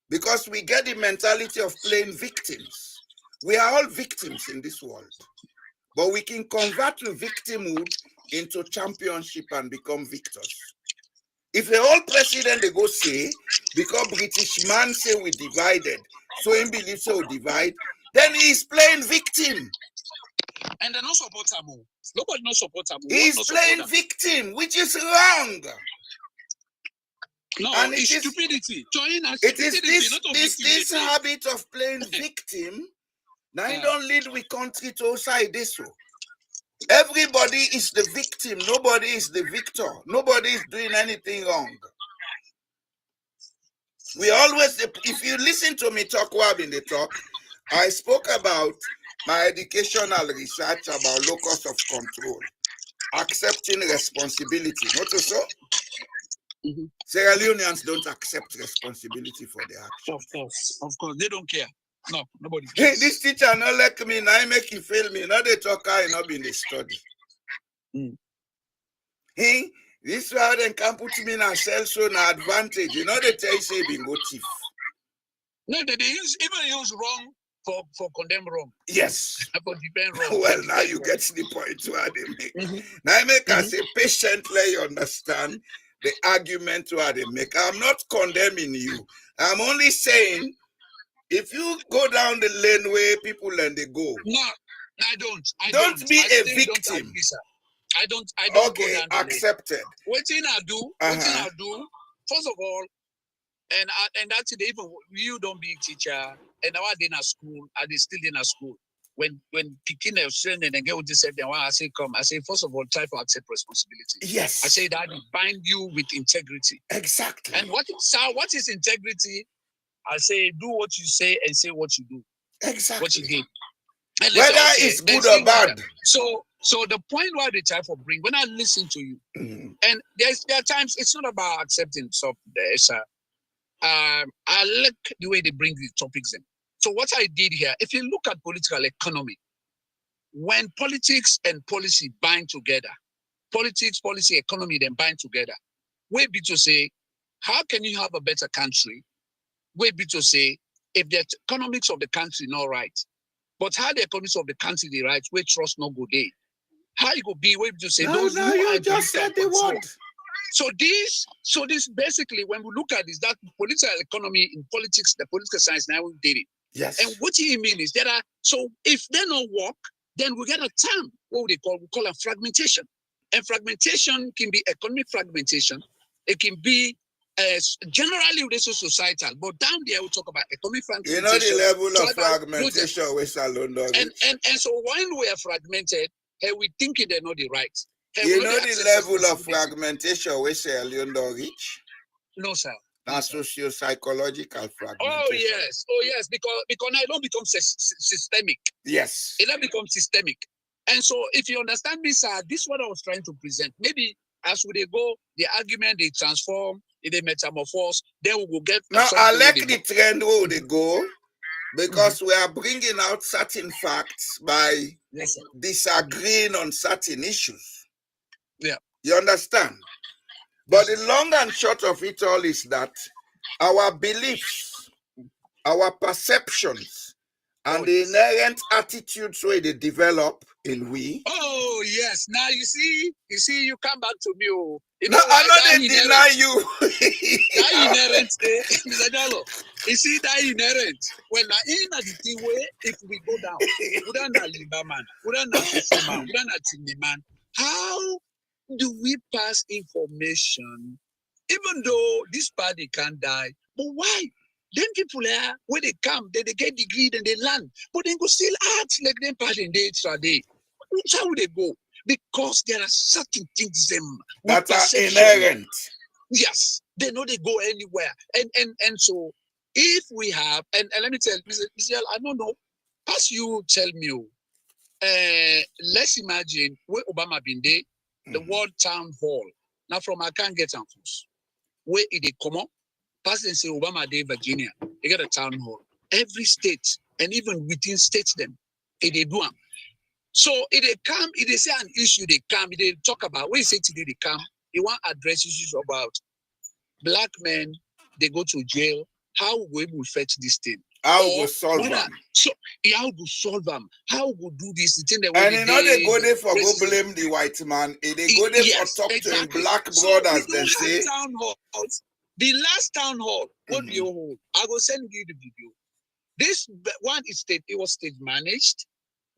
because we get the mentality of playing victims. We are all victims in this world, but we can convert to victimhood into championship and become victors. If the old president they go say, because British man say we divided, so him believe so we divide, then he's playing victim. And they not support him. Nobody not support him. He's playing victim, which is wrong. No, And it's it is stupidity. it is this habit of playing victim. Now you don't lead with country to side this so. Everybody is the victim. Nobody is the victor. Nobody is doing anything wrong. We always, if you listen to me talk while in the talk, I spoke about my educational research about locus of control, accepting responsibility. Not so? Sierra Leoneans don't accept responsibility for their actions. Of course, they don't care. No, nobody Hey, cares. this teacher not like me, now make you fail me. Now they talk, I not been the study. Hey, this is how they can put me in a cell so na advantage. You know they tell you say bingo thief. No, they even use wrong for condemn wrong. Yes. For defend wrong. Well, now you get the point where they make. Now I make us say patiently you understand the argument where they make. I'm not condemning you. I'm only saying if you go down the lane where people and they go. No, I don't. Don't be a victim. I don't go Okay, down the lane. accepted. What thing I do, first of all, and that's it, even you don't be a teacher, and now I did at school, I did still in a school. When picking a student and get what they said, then I say, come, I say, first of all, try to accept responsibility. Yes. I say that bind you with integrity. Exactly. And what is integrity? I say, do what you say and say what you do. Exactly. What you did. And whether it's good or bad. So the point why they try for bring, when I listen to you, and there are times it's not about accepting stuff. I like the way they bring the topics in. So what I did here, if you look at political economy, when politics and policy bind together, politics, policy, economy, then bind together, we be to say, how can you have a better country? We be to say, if the economics of the country not right, but how the economics of the country the right, we trust no good day. How it could be, we be to say, No, you just said the word. So this basically, when we look at this, that political economy in politics, the political science now we did it. Yes. And what he mean is there are, so if they don't work, then we get a term, what we call a fragmentation. And fragmentation can be economic fragmentation. It can be generally this is societal, but down there we talk about economic fragmentation. You know the level of fragmentation with Salon. And so when we are fragmented, hey, we think they're not the right. Hey, you know the level of fragmentation we say Leon reach? No, sir. That's socio-psychological fragmentation. Oh yes, because now it don't become systemic. Yes. It don't become systemic. And so if you understand me, sir, this is what I was trying to present. Maybe as we go, the argument they transform, they metamorphose, then we will get. Now I like the trend where they go because we are bringing out certain facts by disagreeing on certain issues. Yeah. You understand? But the long and short of it all is that our beliefs, our perceptions, and the inherent attitudes where they develop in we. Oh yes. Now you see, you come back to me. Oh. No, I know they deny you. That inherent, Mr. Jallo. You see that inherent. When I in the thing way, if we go down, we don't know Libaman, we don't know Fisherman, we don't know Tiniman. How do we pass information, even though this party can't die? But why? Then people where they come, they get degree, then they learn, but they go still act like them part in day extra day. How would they go? Because there are certain things that are inherent. Yes, they know they go anywhere. And so if we have, and let me tell Mr. I don't know, as you tell me, let's imagine where Obama been there, the World Town Hall. Now from I can't get first. Where it come up, President say Obama Day, Virginia, they got a town hall. Every state, and even within states them, they do them. So if they come, if they say an issue, they come, if they talk about, when you say today they come, they want to address issues about black men, they go to jail, how we will fetch this thing? How we solve them? So how we solve them? How we do this? The thing that and you know they go there for go blame the white man. They go there for talk to black brothers. Then say town halls. The last town hall, what do you hold? I will send you the video. This one is state, it was state managed.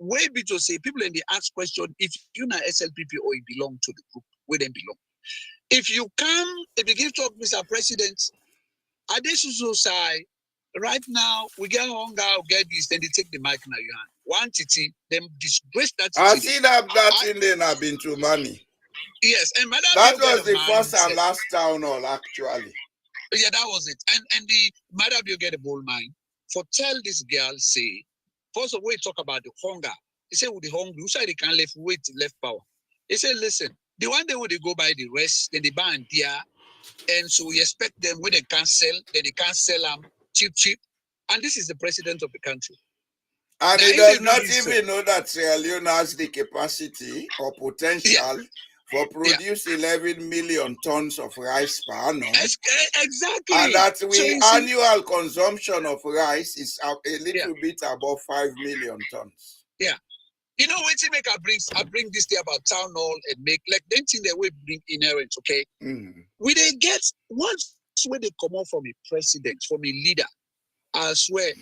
Way to say people and they ask question if you not SLPP or you belong to the group, where they belong. If you come, if you give talk, Mr. President, at this side, right now we get hunger, get this, then they take the mic in your hand. One titi, them disgrace that. I see that thing then have been to money. Yes, and Madam that was the first and last town hall actually. Yeah, that was it. And the Madam you get a bold mind for tell this girl say, first of all, we talk about the hunger. He said with the hunger, who said they can't left power. He said, listen, the one day when they go buy the rest, then they buy and dear, and so we expect them when they can't sell, then they can't sell them cheap. And this is the president of the country. And he does not even know that Sierra Leone has the capacity or potential for produce 11 million tons of rice per annum. Exactly. And that annual consumption of rice is a little bit above 5 million tons. Yeah. You know, when you make I bring this thing about town hall and make like then thing that we bring inherent, okay? We they get once when they come out from a president, from a leader, I swear,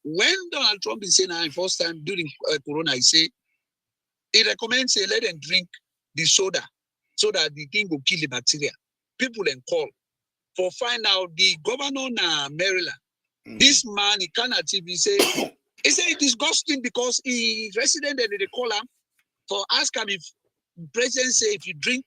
when Donald Trump is saying the first time during Corona, he recommends say let them drink the soda so that the thing will kill the bacteria. People then call for find out the governor na Maryland. This man he cannot TV say he say it is disgusting because he resident and they call him for ask him if president say if you drink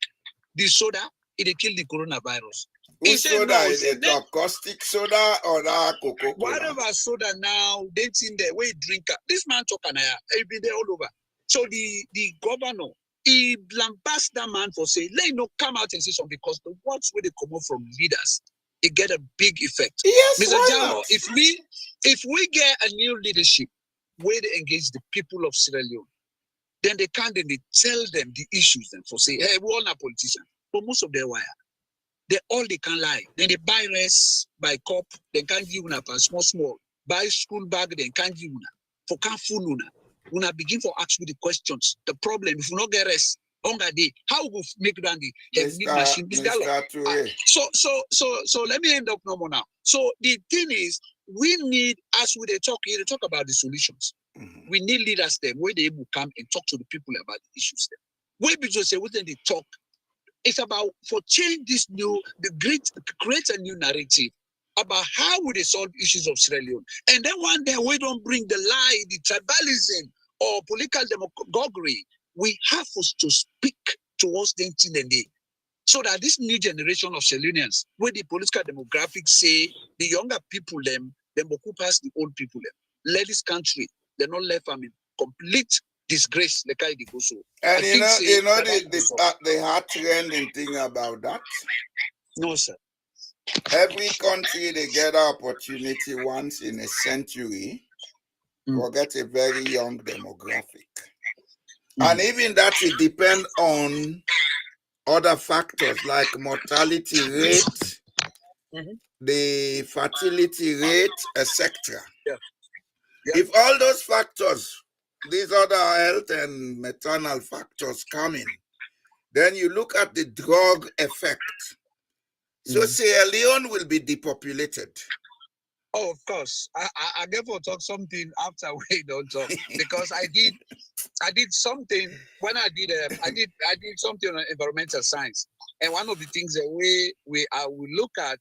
the soda it will kill the coronavirus. He said soda is it caustic soda or Coca-Cola? Whatever soda now, they in there, we drink. This man talking he been there all over. So the governor, he lambasts that man for saying, let him not come out and say something because the words where they come out from leaders, it get a big effect. Yes, Mr. Jalo, if we get a new leadership where they engage the people of Sierra Leone, then they tell them the issues and for say, hey, we all not politicians, but most of them wire. They can lie. Then they buy rest, buy cup, they can't give una per small. Buy school bag, they can't give una. For can't fool una. Una begin to ask you the questions. The problem, if you not get rest, hunger day, how we make down the heavy machine? So let me end up no more now. So the thing is, we need, as we talk about the solutions. We need leaders them where they able to come and talk to the people about the issues. We be just say within the talk. It's about for change this create a new narrative about how would they solve issues of Sierra Leone. And then one day we don't bring the lie, the tribalism or political demagoguery. We have to speak towards them so that this new generation of Sierra Leoneans, where the political demographics say the younger people them will pass the old people them. Let this country, they're not left in complete disgrace like I go so. And you know the heart-rending thing about that? No, sir. Every country they get an opportunity once in a century will get a very young demographic. And even that it depends on other factors like mortality rate, the fertility rate, etc. If all those factors, these other health and maternal factors come in, then you look at the drug effect. So Sierra Leone will be depopulated. Oh, of course. I therefore talk something after we don't talk because I did something when I did something on environmental science, and one of the things that we look at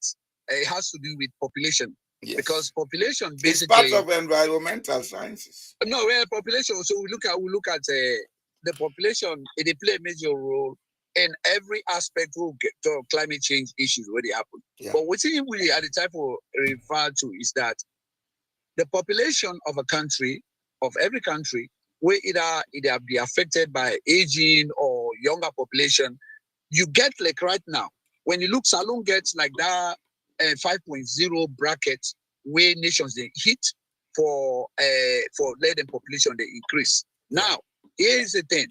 it has to do with population. Yes. Because population It's basically part of environmental sciences. no, well, population. So we look at the population. It play a major role in every aspect of climate change issues where they happen. Yeah. But what we at the time for refer to is that the population of a country, of every country, where either be affected by aging or younger population, you get like right now, when you look, Salon gets like that 5.0 bracket where nations they hit for let them population they increase. Now, here's the thing.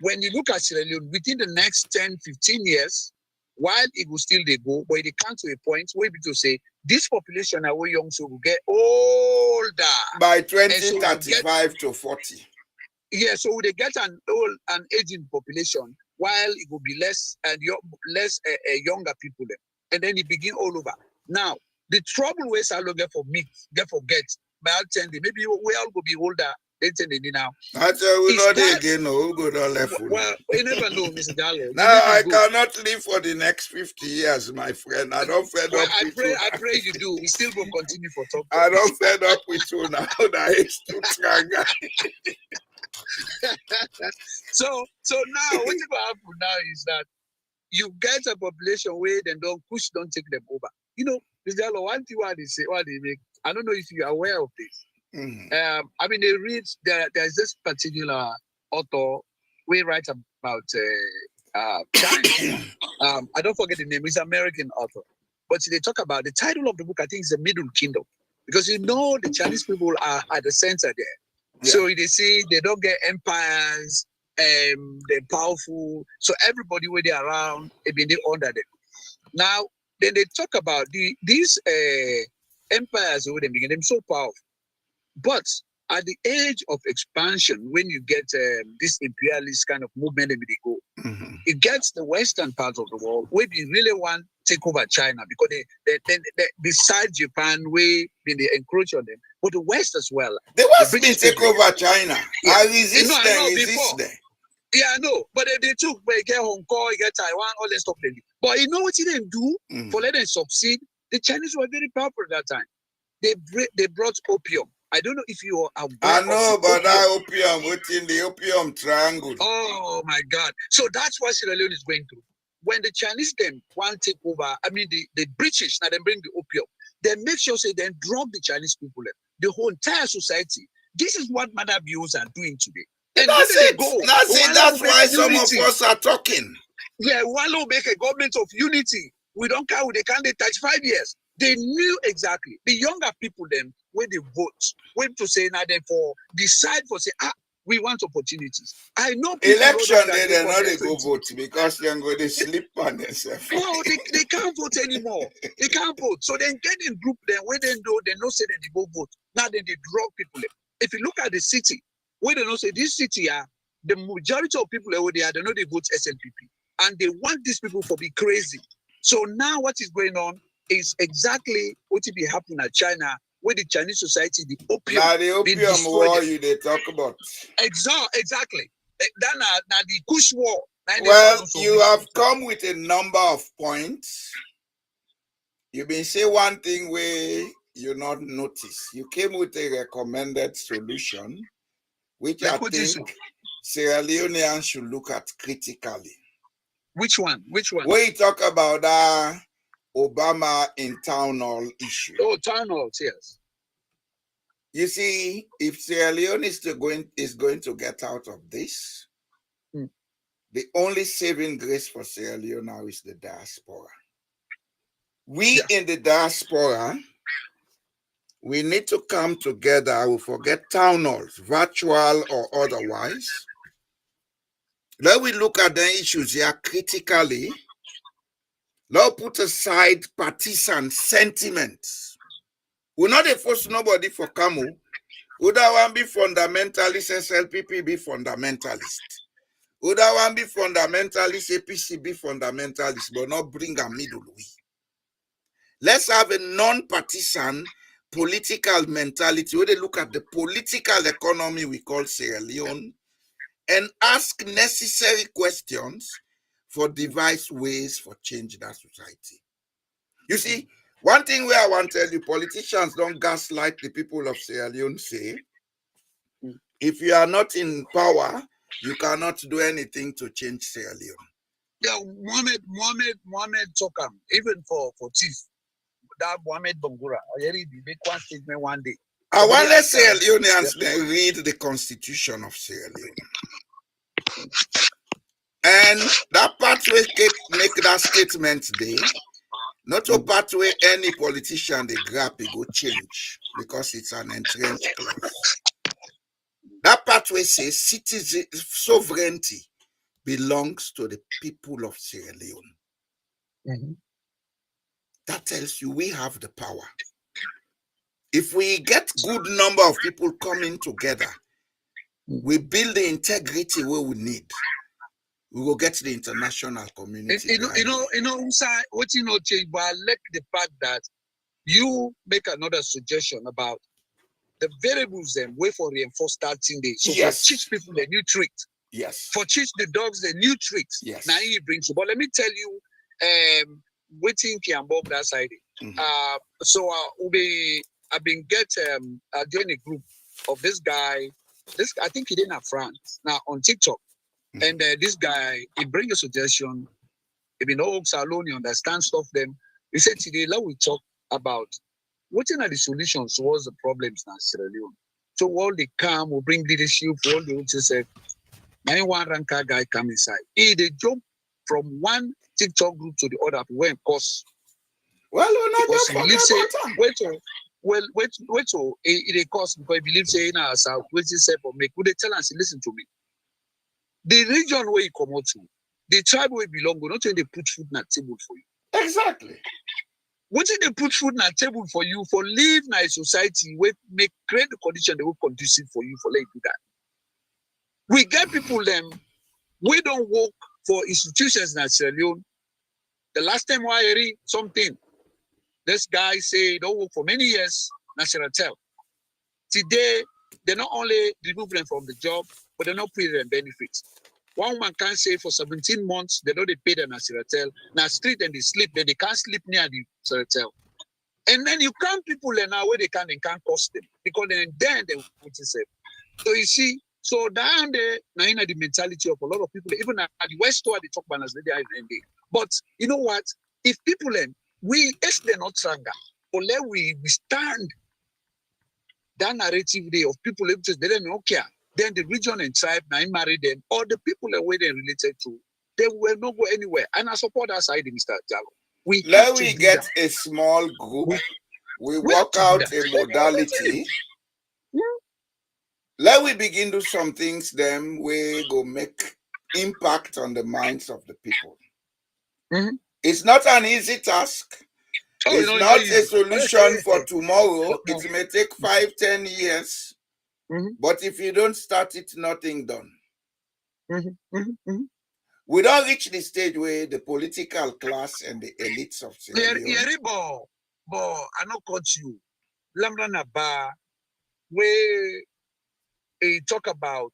When you look at Sierra Leone, within the next 10, 15 years, while it will still they go, but it comes to a point where people say this population are way young, so will get older. By And so we 2035 to 40. Yeah, so they get an old and aging population, while it will be less and less younger people then. And then it begin all over. Now, the trouble with Salon get forget by 10, maybe we all will be older. They tell me now. That's we Is not that- again. No, we go down left. Well, you never know, Mr. Gallo. Now I cannot live for the next 50 years, my friend. I don't fed Well, up I with pray, you. I pray you do. We still will continue for talk. I don't fed up with you now. That is too strong. So now what is going to happen now is that you get a population where they don't take them over. You know, Mr. Gallo, one thing what they make. I don't know if you are aware of this. Mhm. I mean, they read there's this particular author we write about China. I don't forget the name. He's an American author, but they talk about the title of the book. I think is the Middle Kingdom, because you know the Chinese people are at the center there. Yeah. So they see they don't get empires, they're powerful. So everybody where they're around, they been under them. Now, then they talk about these empires where they begin them so powerful. But at the age of expansion, when you get this imperialist kind of movement, they go, Mhm. it gets the western part of the world where they really want to take over China, because they besides Japan, where they encroach on them, but the West as well. They want The me British take people- over China. Yeah. I resist No, I them, know resist before. them. Yeah, I know, but they took, but you get Hong Kong, you get Taiwan, all that stuff. But you know what they didn't do Mhm. for letting them succeed? The Chinese were very powerful at that time. They brought opium. I don't know if you are aware. I know of the about that opium. opium within the opium triangle. Oh my God! So that's what Sierra Leone is going through. When the Chinese then want to take over, I mean the British now they bring the opium. They make sure say then drug the Chinese people, the whole entire society. This is what Mother Bios are doing today. And That's where it. they go, That's it. one That's will why make some unity. of us are talking. Yeah, one will make a government of unity. We don't care who they can. They 35 years. They knew exactly. The younger people then, when they vote, went to say now then for decide for say we want opportunities. I know people Election wrote down day, that they know for they go 20. vote because they're going to sleep on themselves. No, they can't vote anymore. They can't vote. So then get in group then where they know they no say that they go vote. Now then they drug people. If you look at the city, where they know say this city are the majority of people over there, they know they vote SLPP. And they want these people to be crazy. So now what is going on is exactly what will be happening at China, where the Chinese society, the opium, Now the been opium destroyed war them. they talk about. Exactly. That now the Kush war. Well, you have come with a number of points. You've been saying one thing where you not notice. You came with a recommended solution, which Like I what is think Sierra Leoneans should look at critically. Which one? When you talk about Obama in town hall issue, Oh, town halls, yes. you see, if Sierra Leone is going to get out of this, Mm. the only saving grace for Sierra Leone now is the diaspora. We in the diaspora, we need to come together. We forget town halls, virtual or otherwise. Let we look at the issues here critically. Let put aside partisan sentiments. We're not force nobody for Camu. Would that one be fundamentalist, SLPP be fundamentalist? Would that one be fundamentalist, APC be fundamentalist, but not bring a middle way? Let's have a non-partisan political mentality where they look at the political economy we call Sierra Leone and ask necessary questions for devise ways for change that society. You see, One thing where I want to tell you, politicians don't gaslight the people of Sierra Leone. Say, if you are not in power, you cannot do anything to change Sierra Leone. Yeah, Mohammed Tokam, even for chief, that Mohammed Bangura, I already make one statement one day. I want to Sierra Leoneans read the constitution of Sierra Leone. And that part where make that statement there, not a part where any politician they grab they go change because it's an entrenched clause. That part where says citizen sovereignty belongs to the people of Sierra Leone. That tells you we have the power. If we get good number of people coming together, we build the integrity where we need. We will get the international community. You know, what change, but I like the fact that you make another suggestion about the variables and way for reinforce that thing day. So for teach people the new tricks. Yes. For teach the dogs the new tricks. Yes. Now he brings you. But let me tell you, waiting can Bob that side. So I've been join a group of this guy. I think he didn't have France now on TikTok. And this guy, he bring a suggestion. If you know Salon, you understand stuff. Them he said today, let we talk about what are the solutions towards the problems in Sierra Leone. So all they come will bring leadership. All the others say, now one ranker guy come inside. He they jump from one TikTok group to the other when cause. Well, because he believes say wait to it cost because he believes say in our south, which is say for make. Would they tell us listen to me? The region where you come out to, the tribe where you belong, not when they put food on the table for you. Exactly. What if they put food on the table for you for live in a society where make create the condition they will conducive for you for let you do that? We get people them, we don't work for institutions in Sierra Leone. The last time I heard something, this guy say don't work for many years, Cartel. Today, they not only remove them from the job, but they not pay them benefits. One man can say for 17 months, they don't pay them as Cartel. Now street and they sleep, then they can't sleep near the Cartel. And then you count people now where they can't cost them. Because then they will put it safe. So you see, so down there, now in the mentality of a lot of people, even at the West Store, they talk about us, they are in day. But you know what? If people they're not stronger, but let we stand that narrative day of people able to they don't care. Then the region and tribe now marry them, or the people that were they related to, they will not go anywhere. And I support that side, Mr. Jalo. Let we get a small group. We work out a modality. Let we begin to do some things then we go make impact on the minds of the people. It's not an easy task. It's not a solution for tomorrow. It may take 5-10 years. But if you don't start it, nothing done. We don't reach the stage where the political class and the elites of Sierra Leone. I not cut you. Lamrana Ba, where he talk about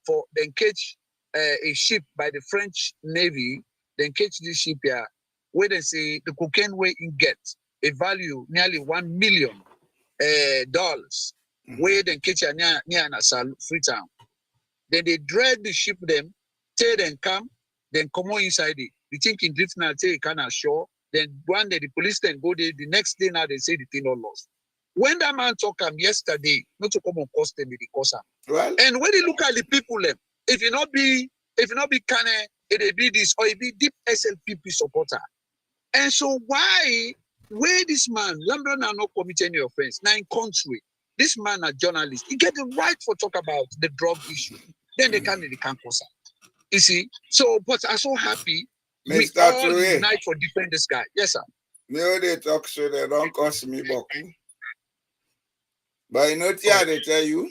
for then catch a ship by the French Navy, then catch this ship here, where they say the cocaine way in get a value nearly $1 million where then catch near Nassau Freetown. Then they drag the ship them, tear them come, then come on inside it. The thing in drift now say it can ashore. Then one day the police then go there. The next day now they say the thing not lost. When that man talk yesterday, not to come on cost them, it cost them. Well, and when they look at the people them, if you not be Kane, it be this or it be deep SLPP supporter. And so why this man, Lambron are not committing any offense. Now in country, this man a journalist, he get the right for talk about the drug issue. Then they can't cause that. You see? So, but I'm so happy we all unite for defend this guy. Yes, sir. Me they talk so they don't cost me boku. But you know what they tell you?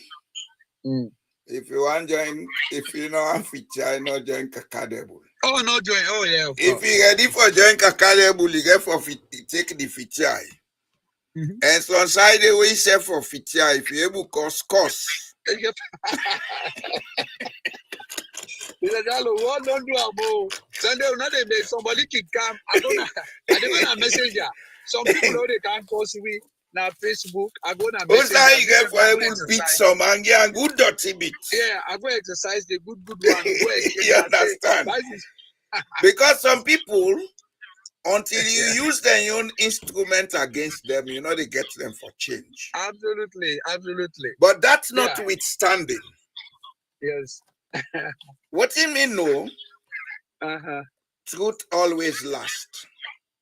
If you want join, if you know want feature, no join Kakadebul. Oh, no join. Oh, yeah. If you ready for join Kakadebul, you get for take the feature. And so inside the way say for feature, if you able cost. What don't do about Sunday? Not they somebody can come. I don't know a messenger. some people know they can't post me now Facebook. I go na Who's message. that you get for able to beat some and get a good dirty beat? Yeah, I go exercise the good one. Go You understand? Because some people, until you use their own instrument against them, you know they get them for change. Absolutely. But that's notwithstanding. Yes. What you mean, no? Uh-huh. Truth always lasts.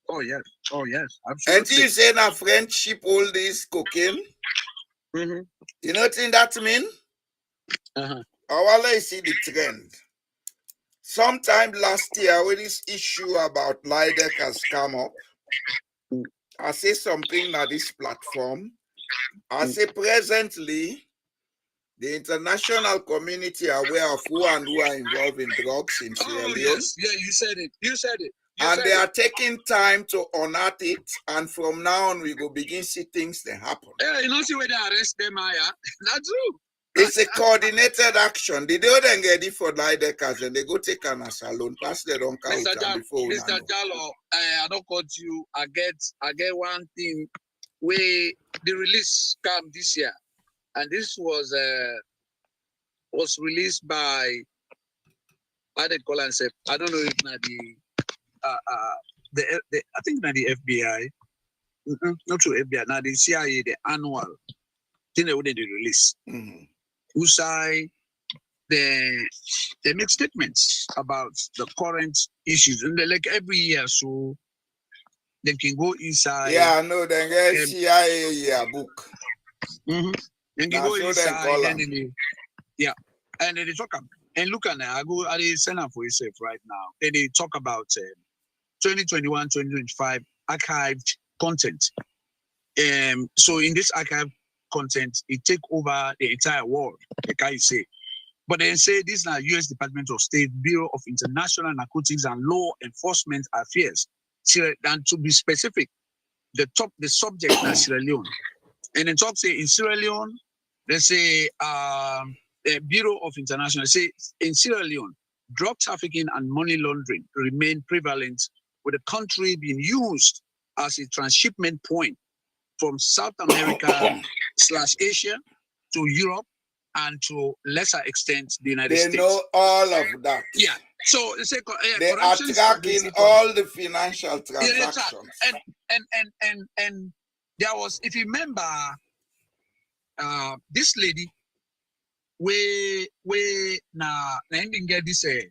Oh yes, absolutely. And you say na friendship all this cocaine? Mm-hmm. You know what that mean? Uh-huh. Well, let's see the trend. Sometime last year, when this issue about Leijdekkers come up, I say something on this platform. I say presently, the international community are aware of who and who are involved in drugs in Sierra Leone. Yes. Yeah, you said it. And they are taking time to unearth it. And from now on, we go begin see things that happen. Yeah, you know, see where they arrest them, that's true. It's a coordinated action. The day they get it for Leijdekkers and they go take an salon, pass the wrong count before. Mr. Jallo, I don't cut you. I get one thing where the release come this year. And this was released by I didn't call and say I don't know if not the I think not the FBI, not true FBI, now the CIA, the annual thing they wouldn't release. Mm-hmm. Who say they make statements about the current issues and they like every year, so they can go inside. Yeah, I know they get CIA book. Mm-hmm. They can go inside and and they talk about. And look at that, I send them for yourself right now. And they talk about 2021, 2025 archived content. So in this archived content, it take over the entire world, like I say. But they say this is now U.S. Department of State, Bureau of International Narcotics and Law Enforcement Affairs. And to be specific, the subject is Sierra Leone. And then talk say in Sierra Leone, they say the Bureau of International say in Sierra Leone, drug trafficking and money laundering remain prevalent, with the country being used as a transshipment point from South America / Asia to Europe and to lesser extent the United States. They know all of that. Yeah. So they say they are tracking all the financial transactions. And there was, if you remember, this lady. We now ending get this get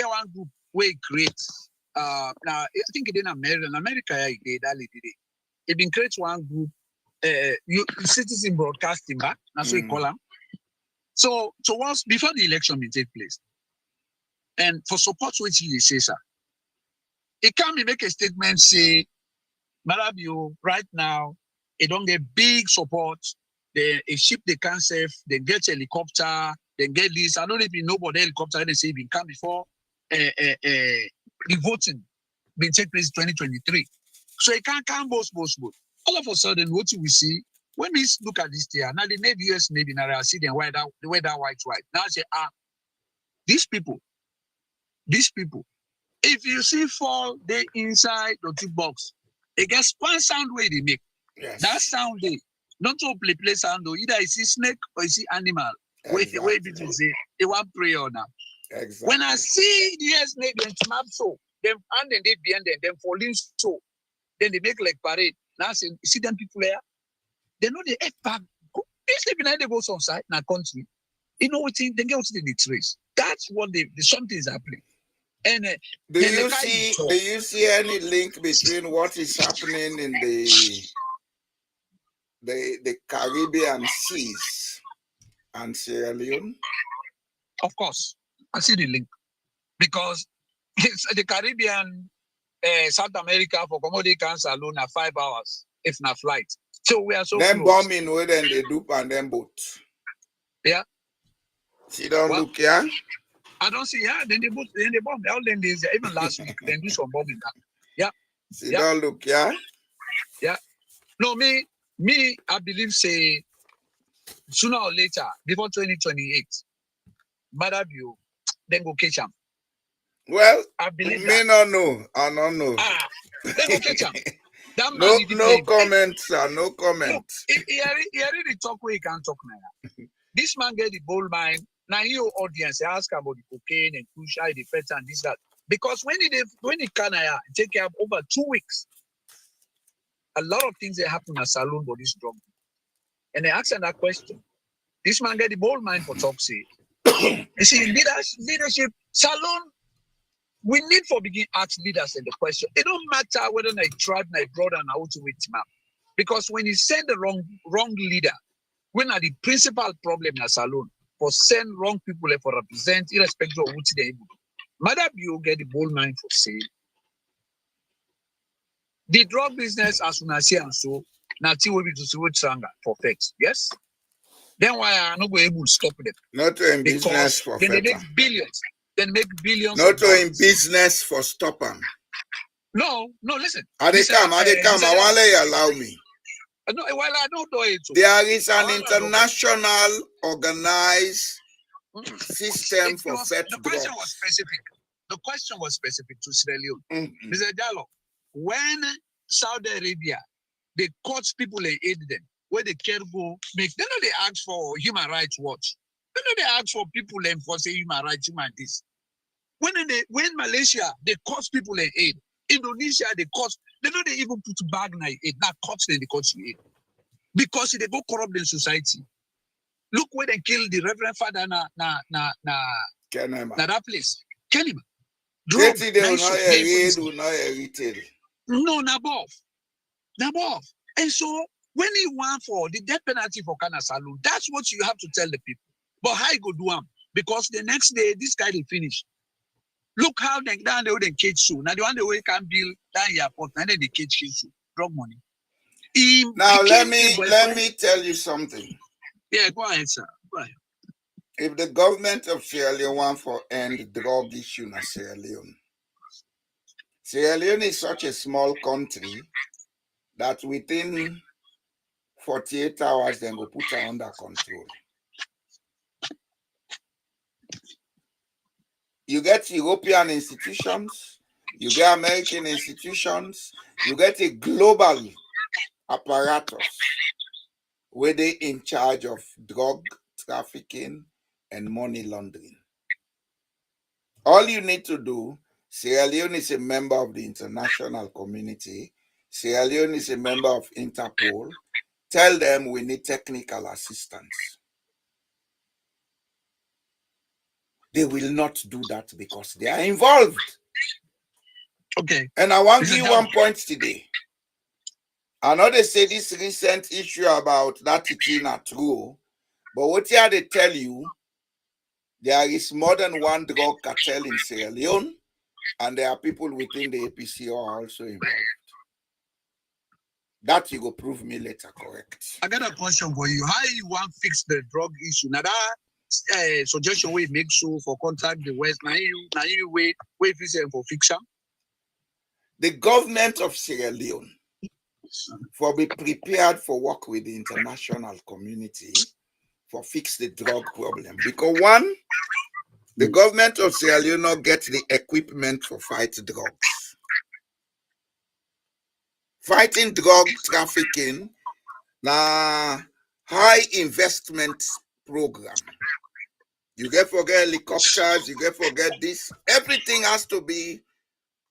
one group we create now I think it in America that lady it been create one group citizen broadcasting back that's what we call them. So once before the election may take place and for support which you say sir it can be make a statement say Malabio right now it don't get big support. A ship they can save, they get helicopter, they get this. I don't even know about the helicopter they say it been come before the voting been take place 2023. So it can't come both. All of a sudden, what we see when we look at this here, now the Navy US Navy now I see them the way that white. Now I say these people, if you see fall they inside the two box, it gets one sound way they make. Yes. That sound they not to play sound though. Either you see snake or you see animal. Exactly. Wait, people say they want pray on now. Exactly. When I see the snake and map so, them and then they behind them falling so, then they make like parade. Now see them people there, they know the F back. They sleep behind they go some side in a country. You know what they get what they trace. That's what something is happening. And do you see any link between what is happening in the Caribbean seas and Sierra Leone? Of course, I see the link because it's the Caribbean, South America for commodity cancer alone are 5 hours if not flight. So we are so them close. bombing where then they do and them boat. Yeah. See don't look here. I don't see then they bomb. All them days even last week they do some bombing. Yeah. See don't look here. Yeah. No me I believe say sooner or later before 2028. Madabio, then go catch him. Well, I believe me not know. I don't know. They go catch him. That man No, need to no play. comment, sir. No Look, comment. he already talk where he can talk now. This man get the bold mind. Now your audience ask about the cocaine and crucial, the fat and this that. Because when he can take care of over 2 weeks, a lot of things that happen at saloon for this drug. And they ask him that question. This man get the bold mind for talk say. You see, leadership, salon, we need for begin ask leaders in the question. It don't matter whether they tribe, they brother, and how to wait him up. Because when you send the wrong leader, when are the principal problem in a salon for send wrong people for represent, irrespective of what they able. Mother you get the bold mind for say the drug business as soon as and so now will be to see what stronger for facts. Yes? Then why are not able to stop them? Not in business Because for then they feta. make billions. Then make billions. Not of dollars. in business for stop them. No, listen. Are they come? I want to allow me. No, well, I don't know it. There is an international organized system for fat The drugs. question was specific. The question was specific to Sierra Leone. Mr. Diallo, when Saudi Arabia, they caught people and aid them, where they can go make, they know they ask for Human Rights Watch. They know they ask for people and for say human rights, human this. When Malaysia, they caught people and aid. Indonesia, they know they even put bag in aid, not cops in the country aid. Because they go corrupt in society. Look where they killed the Reverend Father na that place. Kenima. Drug. They will not retail. No, Nabov. And so when you want for the death penalty for Kana Salon, that's what you have to tell the people. But how you go do them? Because the next day, this guy will finish. Look how they down the cage so. Now the one the way can build down airport, and then the cage so drug money. Now let me tell you something. Yeah, go ahead, sir. Go ahead. If the government of Sierra Leone want for end drug issue in Sierra Leone is such a small country that within 48 hours they go put her under control. You get European institutions, you get American institutions, you get a global apparatus where they in charge of drug trafficking and money laundering. All you need to do, Sierra Leone is a member of the international community. Sierra Leone is a member of Interpol. Tell them we need technical assistance. They will not do that because they are involved. Okay. And I want to give you one point today. I know they say this recent issue about that is not true, but what here they tell you, there is more than one drug cartel in Sierra Leone, and there are people within the APC who are also involved. That you go prove me later, correct? I got a question for you. How you want to fix the drug issue? Now that suggestion we make sure for contact the West, now you wait for fiction. The government of Sierra Leone for be prepared for work with the international community for fix the drug problem. Because one, the government of Sierra Leone not get the equipment for fight drugs. Fighting drug trafficking na high investment program. You get forget helicopters, you get forget this. Everything has to be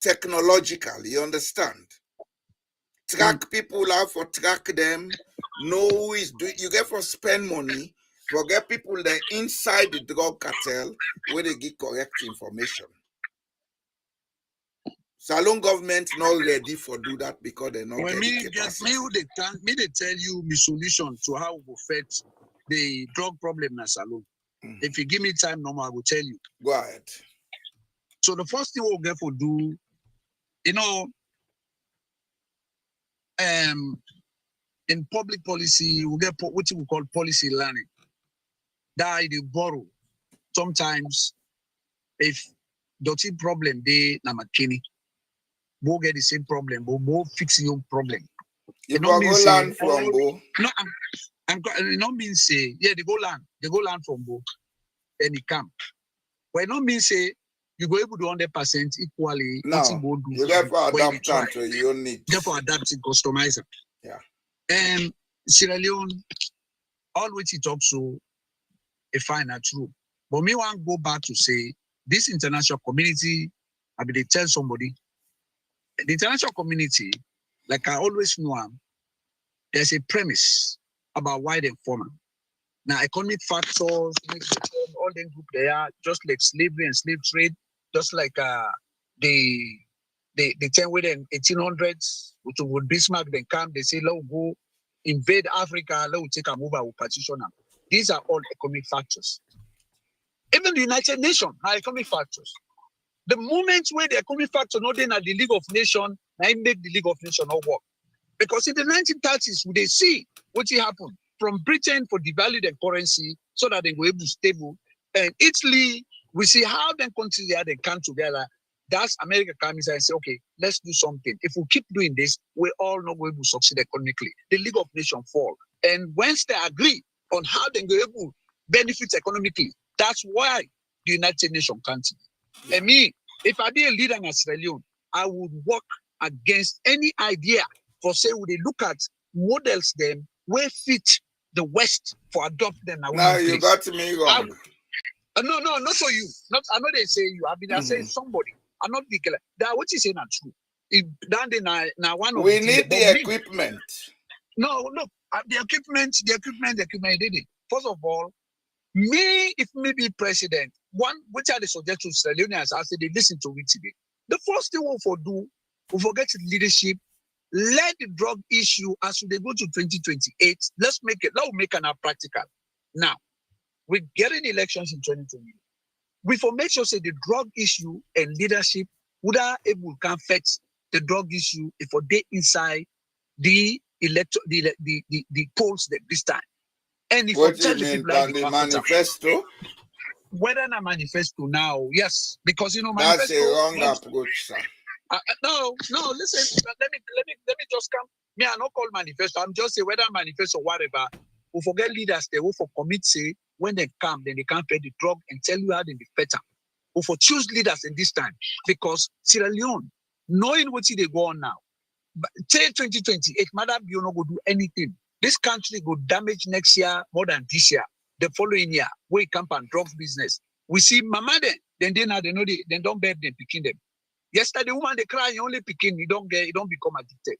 technological, you understand? Track people out for track them, know who is doing, you get for spend money, forget people that inside the drug cartel where they get correct information. Salon government not ready for do that because they not get the capacity. Me they tell you my solution to how we affect the drug problem in Salon. If you give me time, normal, I will tell you. Go ahead. So the first thing we'll get for do, you know, in public policy, we get what we call policy learning. That they borrow. Sometimes, if dirty problem they na McKinney, we'll get the same problem, but we'll fix your problem. You go land from Bo. No, I'm not mean say, yeah, they go land from Bo. Then he come. But it not mean say you go able to 100% equally. No, you therefore adapt to your needs. Therefore adapt it, customize it. Yeah. Sierra Leone, all which he talks so, a fine and true. But me want to go back to say, this international community, I mean, they tell somebody, the international community, like I always know, there's a premise about why they form. Now, economic factors, all them group they are, just like slavery and slave trade, just like the 10 with them 1800s, which would Bismarck then come, they say, let's go invade Africa, let's take a move, we'll partition them. These are all economic factors. Even the United Nations are economic factors. The moment where the economic factor not then at the League of Nations, I make the League of Nations not work. Because in the 1930s, they see what happened from Britain for devalue their currency so that they were able to stable. And Italy, we see how them countries there they come together. That's America comes and say, okay, let's do something. If we keep doing this, we all know we're able to succeed economically. The League of Nations fall. And once they agree on how they go able to benefit economically, that's why the United Nations can't. Yeah. And me, if I be a leader in Sierra Leone, I would work against any idea for say would they look at models them where fit the West for adopt them. Now you got me wrong. No, not for you. Not I know they say you. I mean, I say somebody. I'm not declaring that what you say not true. If now one of we need the equipment. No, look, the equipment did it. First of all, me, if me be president, one which are the suggest to Sierra Leoneans, I say they listen to it today. The first thing we forget leadership. Let the drug issue as they go to 2028. Let's make it practical. Now, we're getting elections in 2020. We for make sure say the drug issue and leadership would are able to affect the drug issue if they inside the polls this time. And if what do you mean like the manifesto? Whether a manifesto now, yes, because that's a wrong approach, sir. No, listen, let me just come. Me, I not call manifesto. I'm just say whether manifesto or whatever. We forget leaders, they will for commit say when they come, then they can't pay the drug and tell you how they be better. We for choose leaders in this time because Sierra Leone, knowing what they go on now, till 2028, Madam, you not go do anything. This country go damage next year more than this year. The following year, we camp and drugs business. We see Mama then they know they don't bear them picking them. Yesterday, the woman they cry, you only picking, you don't become addicted.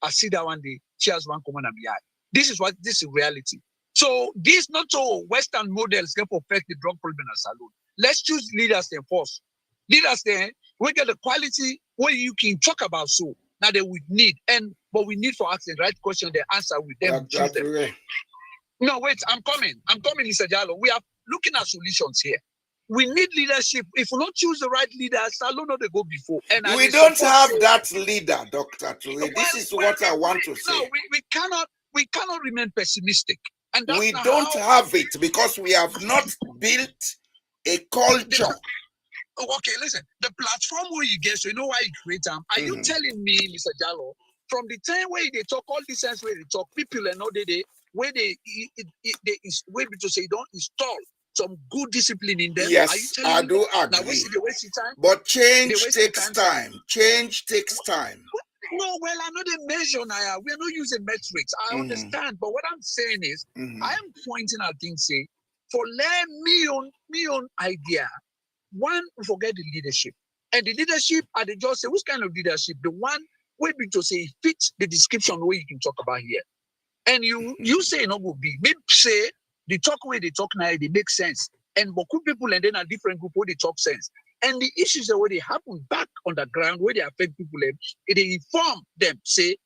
I see that one day, she has one common and behind. This is reality. So these not so Western models can perfect the drug problem as alone. Let's choose leaders then first. Leaders then we get the quality where you can talk about so now they would need but we need for asking the right question, the answer with them. Right. No, wait, I'm coming, Mr. Jallo. We are looking at solutions here. We need leadership. If we don't choose the right leaders, I don't know they go before. And we don't have that leader, Dr. Ture. This is what I want to say. No, we cannot remain pessimistic. And that's we don't have it because we have not built a culture. Okay, listen. The platform where you get, so you know why you create them. Are you telling me, Mr. Jallo, from the time where they talk, all the sense where they talk, people and all they where they to say don't install some good discipline in them? Yes, I do agree. Now, they waste time? But change takes time. Change takes time. No, well, I know the measure now. We're not using metrics. I understand. But what I'm saying is, I am pointing out things, say, for let me own idea. One, we forget the leadership. And the leadership, I just say, which kind of leadership? The one where we to say fits the description where you can talk about here. And you say no go be. Maybe say the talk where they talk now, they make sense. And Boku people and then a different group where they talk sense. And the issues that where they happen back on the ground, where they affect people, they inform them, say,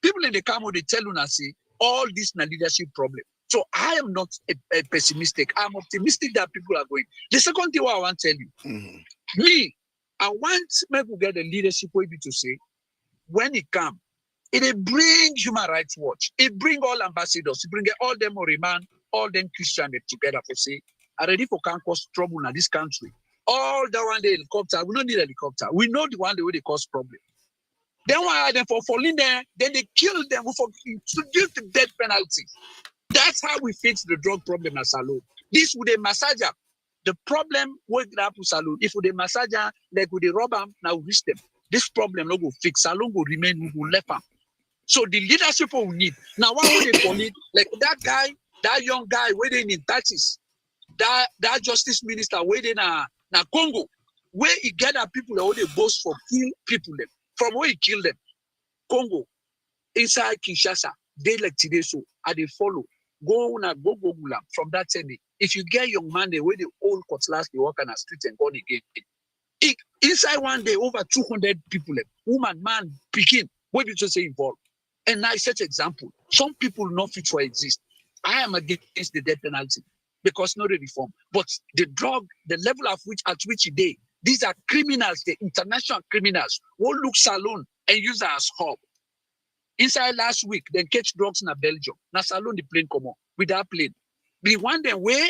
people in the camp they tell you, say, all this na leadership problem. So I am not a pessimistic. I'm optimistic that people are going. The second thing what I want to tell you, me, I want people get the leadership way to say, when it comes, it bring Human Rights Watch. It bring all ambassadors. It bring all them Oriman, all them Christian together for say, are ready for can cause trouble in this country. All the one day helicopter, we don't need helicopter. We know the one day where they cause problem. Then why are they for falling there? Then they kill them. We introduce the death penalty. That's how we fix the drug problem as alone. This with a massager. the problem with the saloon, if they massage like with the rubber, now reach them. This problem no go fix. Salon go remain, we go left them. So the leadership we need. Now what would they call it? Like that guy, that young guy waiting in 30s, that justice minister waiting na Congo, where he get that people that they boast for kill people them. From where he kill them. Congo, inside Kinshasa, they like today so and they follow. Go Gula from that time. If you get young man, they where the old cutlass, they walk on the street and gone again. Inside one day, over 200 people, woman, man, picking, what did you say involved? And I set example. Some people not fit to exist. I am against the death penalty because not a reform. But the drug, the level of which at which they, these are criminals, the international criminals, who look salon and use that as hub. Inside last week, they catch drugs in Belgium. Now salon the plane come on with that plane. We want them where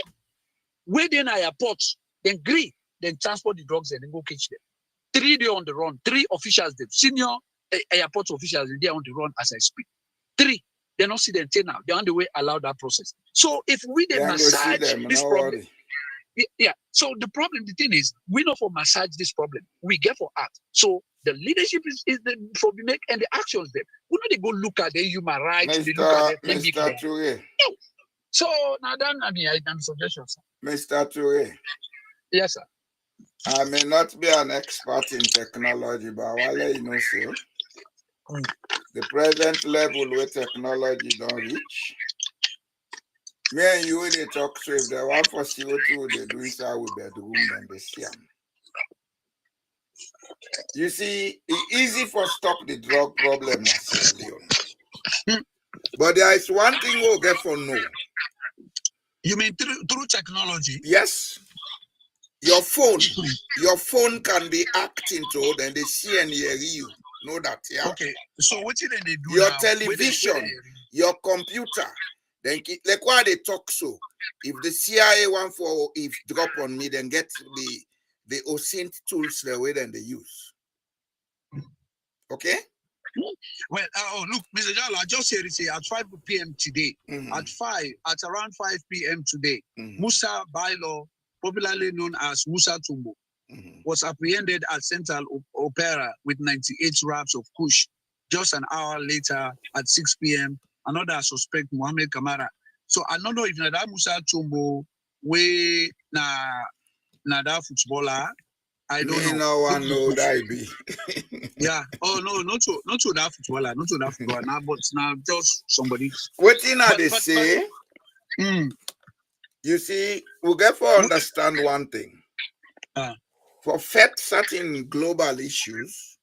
they in airports, then agree, then transport the drugs and then go catch them. 3 days on the run, 3 officials, the senior airport officials, they are on the run as I speak. 3, they don't see them till now. They're on the way allow that process. So if we then massage this problem, yeah. So the problem, the thing is, we know for massage this problem, we get for art. So the leadership is the for we make and the actions there. We know they go look at the human rights. They look at Mr. Toure. So now then, I mean, I have suggestions. Mr. Toure. Yes, sir. I may not be an expert in technology, but I'll let you know, sir. The present level where technology don't reach. Me and you, they talk, so if they want for CO2, they do inside with bedroom and they see them. You see, it's easy for stop the drug problem in Sierra Leone. But there is one thing we'll get for no. You mean through technology? Yes. Your phone can be hacked into, then they see and hear you. Know that, yeah? Okay. So what did they do your now? Television, your computer. Then like why they talk so? If the CIA want for if drop on me, then get the OSINT tools the way then they use. Okay? Well, look, Mr. Jalo, I just heard it say at 5 p.m. today, at around 5 p.m. today, Musa Bailo, popularly known as Musa Tumbo, was apprehended at Central Opera with 98 wraps of kush. Just an hour later, at 6 p.m., another suspect, Mohammed Kamara. So I don't know if that Musa Tumbo, we na that footballer. I don't know. No one know that be. Yeah. Oh no, not to that footballer, not to that footballer. Now, but now just somebody. What thing are they say? You see, we get to understand one thing. For certain global issues,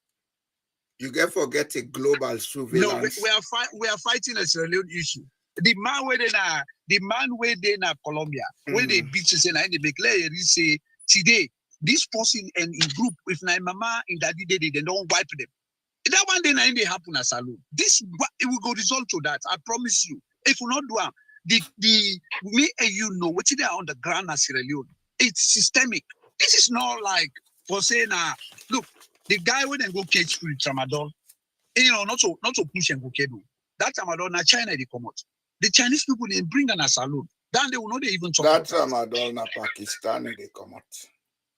you get to get a global surveillance. No, we are fighting a Sierra Leone issue. The man where they na Colombia, where they beat us and they declare say today. This person and in group with my mama in daddy they don't wipe them. That one day they happen at salon. This it will go result to that. I promise you. If we not do the me and you know what they are on the ground at Sierra Leone. It's systemic. This is not like for saying look, the guy when they go catch free tramadol, not to push and go kedo. That tramadol na China they come out. The Chinese people they bring on a salon. Then they will not even talk. That tramadol na Pakistan they come out.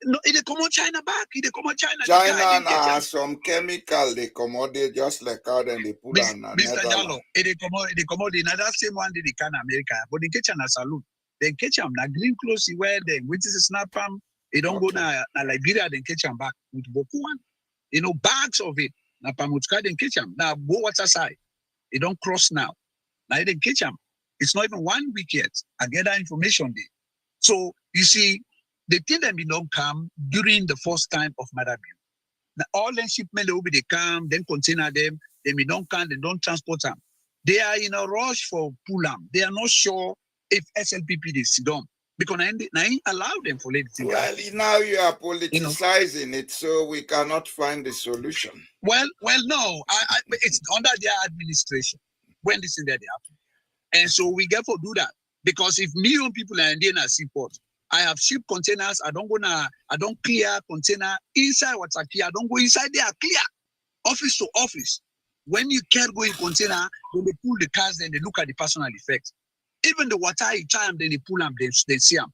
No, it come out China back. It come out China. China has some chemical they come out there just like how then they put on Mr. Jallo, it come out another same one they can America, but they catch a saloon. Then catch them na green clothes he wear them, which is a snap them. They don't go na Liberia, then catch them back with Boku one. Bags of it. Na Pamutka then catch them. Now go water side. They don't cross now. Now they catch them. It's not even 1 week yet. I get that information there. So you see. The thing that we don't come during the first time of Madabio. Now, all the shipment they come, then container them, then we don't come, they don't transport them. They are in a rush for pull them. They are not sure if SLPP they sit down because I allow them for anything. Well, now you are politicizing it, so we cannot find the solution. Well, no, it's under their administration when this thing that they happen, and so we get to do that because if million people are in the seaport. I have ship containers. I don't clear container inside what's a clear. I don't go inside there clear. Office to office. When you can't go in container, then they pull the cars, then they look at the personal effects. Even the water you try them, then they pull them, they see them.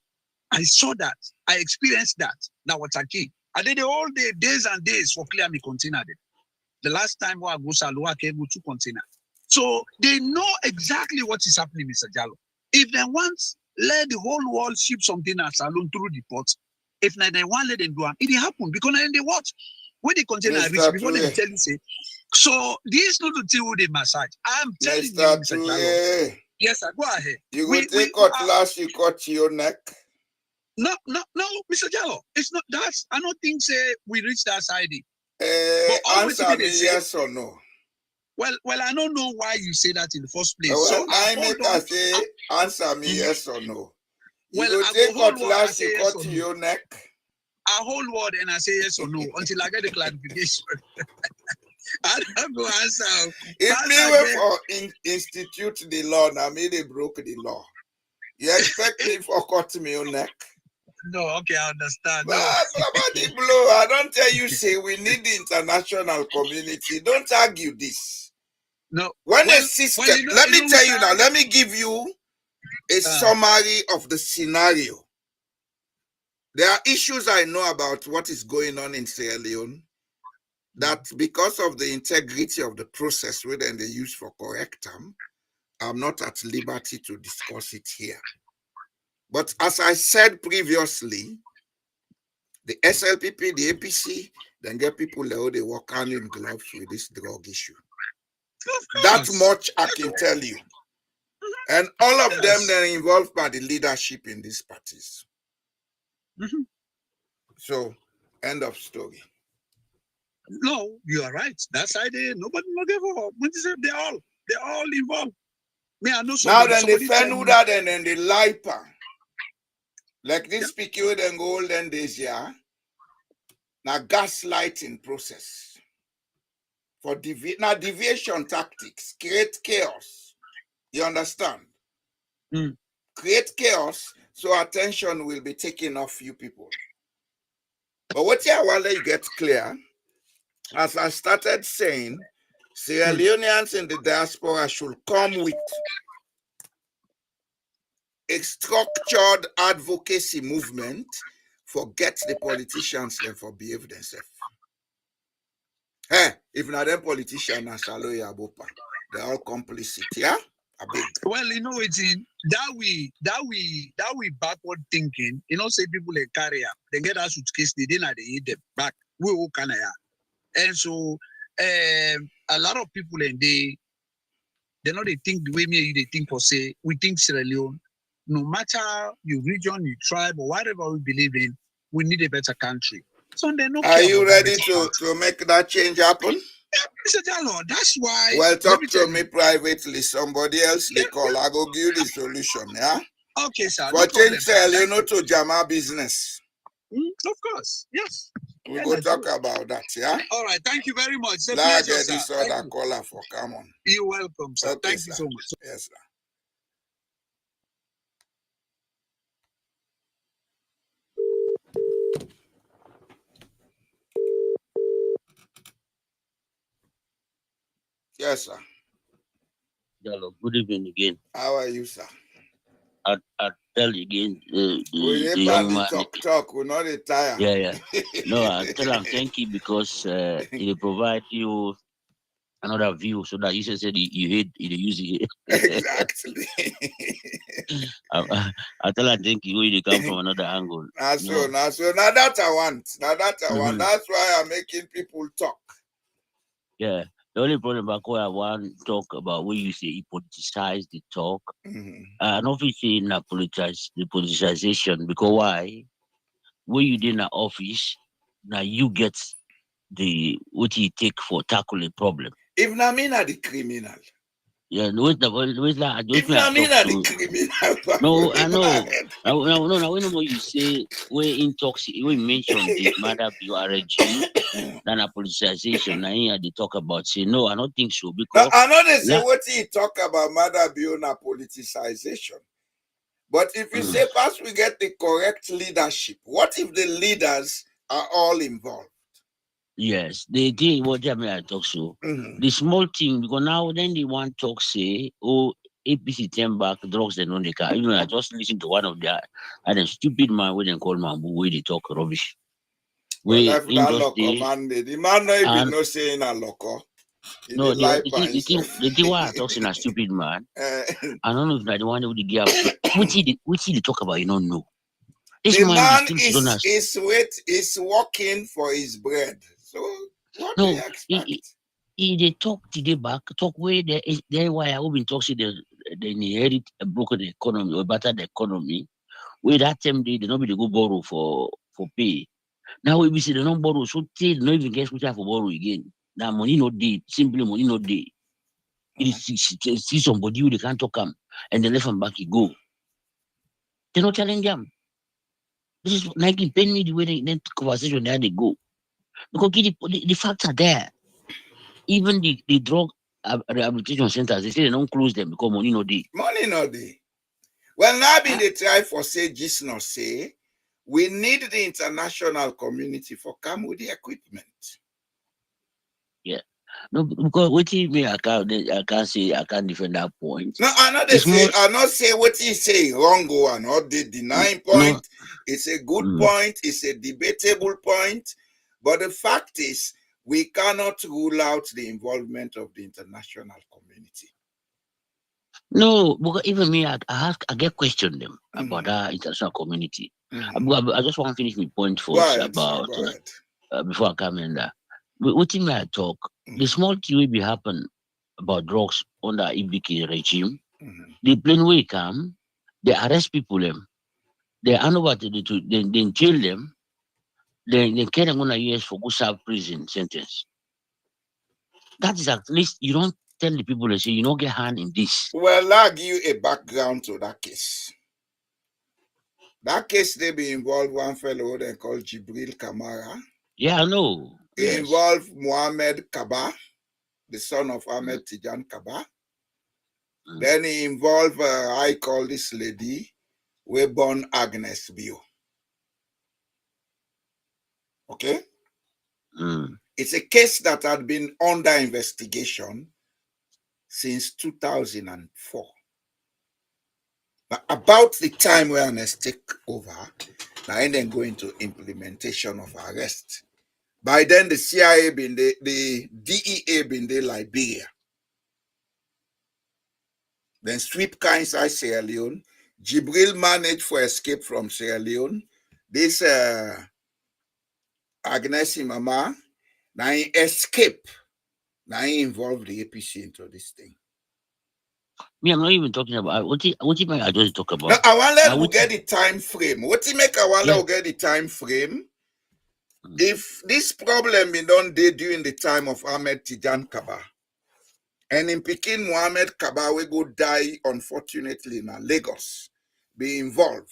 I saw that. I experienced that. That was a key. I did the whole day, days and days for clear me container. The last time I go Salua came with 2 containers. So they know exactly what is happening, Mr. Jallo. If they want, let the whole world ship something as alone through the port. If not, they want let them do it. It happen because then they watch. When the container reach, before they tell you, say, so this is not to tell you the massage. I'm telling you, Mr. Jallo. Yes, sir, go ahead. You will take cutlass, you cut your neck. No, Mr. Jallo. It's not that. I don't think say we reach that side. Answer me yes or no. Well, I don't know why you say that in the first place. Well, so I make us say answer me yes or no. You will take cutlass, you cut your neck. I whole word and I say yes or no until I get the clarification. I don't go answer. If me were for institute the law, now me they broke the law. You expect me for cut me your neck? No, okay, I understand. But somebody blow. I don't tell you say we need the international community. Don't argue this. No. When a system, let me tell you now, let me give you a summary of the scenario. There are issues I know about what is going on in Sierra Leone that because of the integrity of the process whether they use for correctum, I'm not at liberty to discuss it here. But as I said previously, the SLPP, the APC, then get people there, they work hand in gloves with this drug issue. That much I can tell you. And all of them, they're involved by the leadership in these parties. So, end of story. No, you are right. That's idea. Nobody will give up. They're all involved. Me, I know now then the Fenuda and then the Lipa. Like this PQ then go olden days, yeah. Now gaslighting process. For deviation tactics, create chaos. You understand? Create chaos so attention will be taken off you people. But what I want to get clear, as I started saying, Sierra Leoneans in the diaspora should come with a structured advocacy movement. Forget the politicians and for behave themselves. Hey, if not them politicians and Saloya Bopa, they're all complicit, yeah? Well, you know, it's in that we backward thinking. You know, say people like carry up, they get us suitcase, they didn't they eat them back. We all can and so a lot of people and they know they think the way me they think for say we think Sierra Leone, no matter your region, your tribe, or whatever we believe in, we need a better country. So they no. Are you ready to make that change happen? Mr. Jallo, that's why. Well, talk to me privately. Somebody else they call. I go give you the solution, yeah? Okay, sir. For change sell, you know, to Jama business. Of course, yes. We go talk about that, yeah? All right, thank you very much. Now I get this other caller for come on. You're welcome, sir. Okay, thank you so much. Yes, sir. Yes, sir. Hello, good evening again. How are you, sir? I tell you again, the young man. Talk, we're not tired. Yeah. No, I tell him thank you because he provide you another view so that you said you hate you use it. Exactly. I tell him thank you when you come from another angle. Now that I want. That's why I'm making people talk. Yeah. The only problem about what I want to talk about when you say you politicize the talk, and obviously in the politicization, because why? When you in the office, now you get what you take for tackle a problem. If not me, not the criminal. Yeah, no, if not me, not the criminal. No, I know. No, when you say when mention the matter you are regime than a politicization, now they talk about say no, I don't think so because I know they say what he talk about matter beyond a politicization. But if you say first we get the correct leadership, what if the leaders are all involved? Yes, they did what I talk so. The small thing because now then they want talk say APC turn back drugs and on the car. You know, I just listened to one of their and a stupid man when they call Mambu where they talk rubbish. Well, We left that loco man, the man not even no saying a loco. No, the thing why I talk in a stupid man. I don't know if that the one with the gear. Which he talk about, you don't know. This the man is working for his bread. So what do you expect? They talk today back, talk where they why I been talking they inherit a broken economy or better the economy. Where that time they not be go borrow for pay. Now we see they don't borrow, so they don't even get which have for borrow again. Now money no day, simply money no day. It is see somebody who they can't talk them and they left them back he go. They not challenge them. This is Nike pay me the way they conversation there they go. Because the facts are there. Even the drug rehabilitation centers, they say they don't close them because money no day. Money no day. Well, now they try for say just not say we need the international community for come with the equipment. Yeah. No, because what you mean I can't say I can't defend that point. No, I not say what you say wrong or not the denying point. No. It's a good point, it's a debatable point, but the fact is we cannot rule out the involvement of the international community. No, because even me, I get questioned them about that international community. I just want to finish my point first about before I come in there. What thing I talk, the small thing will be happen about drugs under IBK regime. The plain way come, they arrest people them, they hand over to then jail them, then carry them on a years for good serve prison sentence. That is at least you don't tell the people they say you don't get hand in this. Well, I'll give you a background to that case. That case they be involved one fellow they call Jibril Kamara. Yeah, I know. He involved Mohammed Kaba, the son of Ahmed Tijan Kaba. Then he involved I call this lady, we born Agnes Bio. Okay? It's a case that had been under investigation since 2004. Now, about the time when I take over, now and then go into implementation of arrest. By then, the CIA been the DEA been there Liberia. Then sweep inside Sierra Leone. Jibril managed for escape from Sierra Leone. This Agnes Mama, now he escape. Now he involved the APC into this thing. Me, I'm not even talking about what you make I just talk about. Now, I want to get the time frame. What you make I want to get the time frame? If this problem been done during the time of Ahmed Tijan Kaba, and in Pekin Mohammed Kaba we go die unfortunately in Lagos, be involved,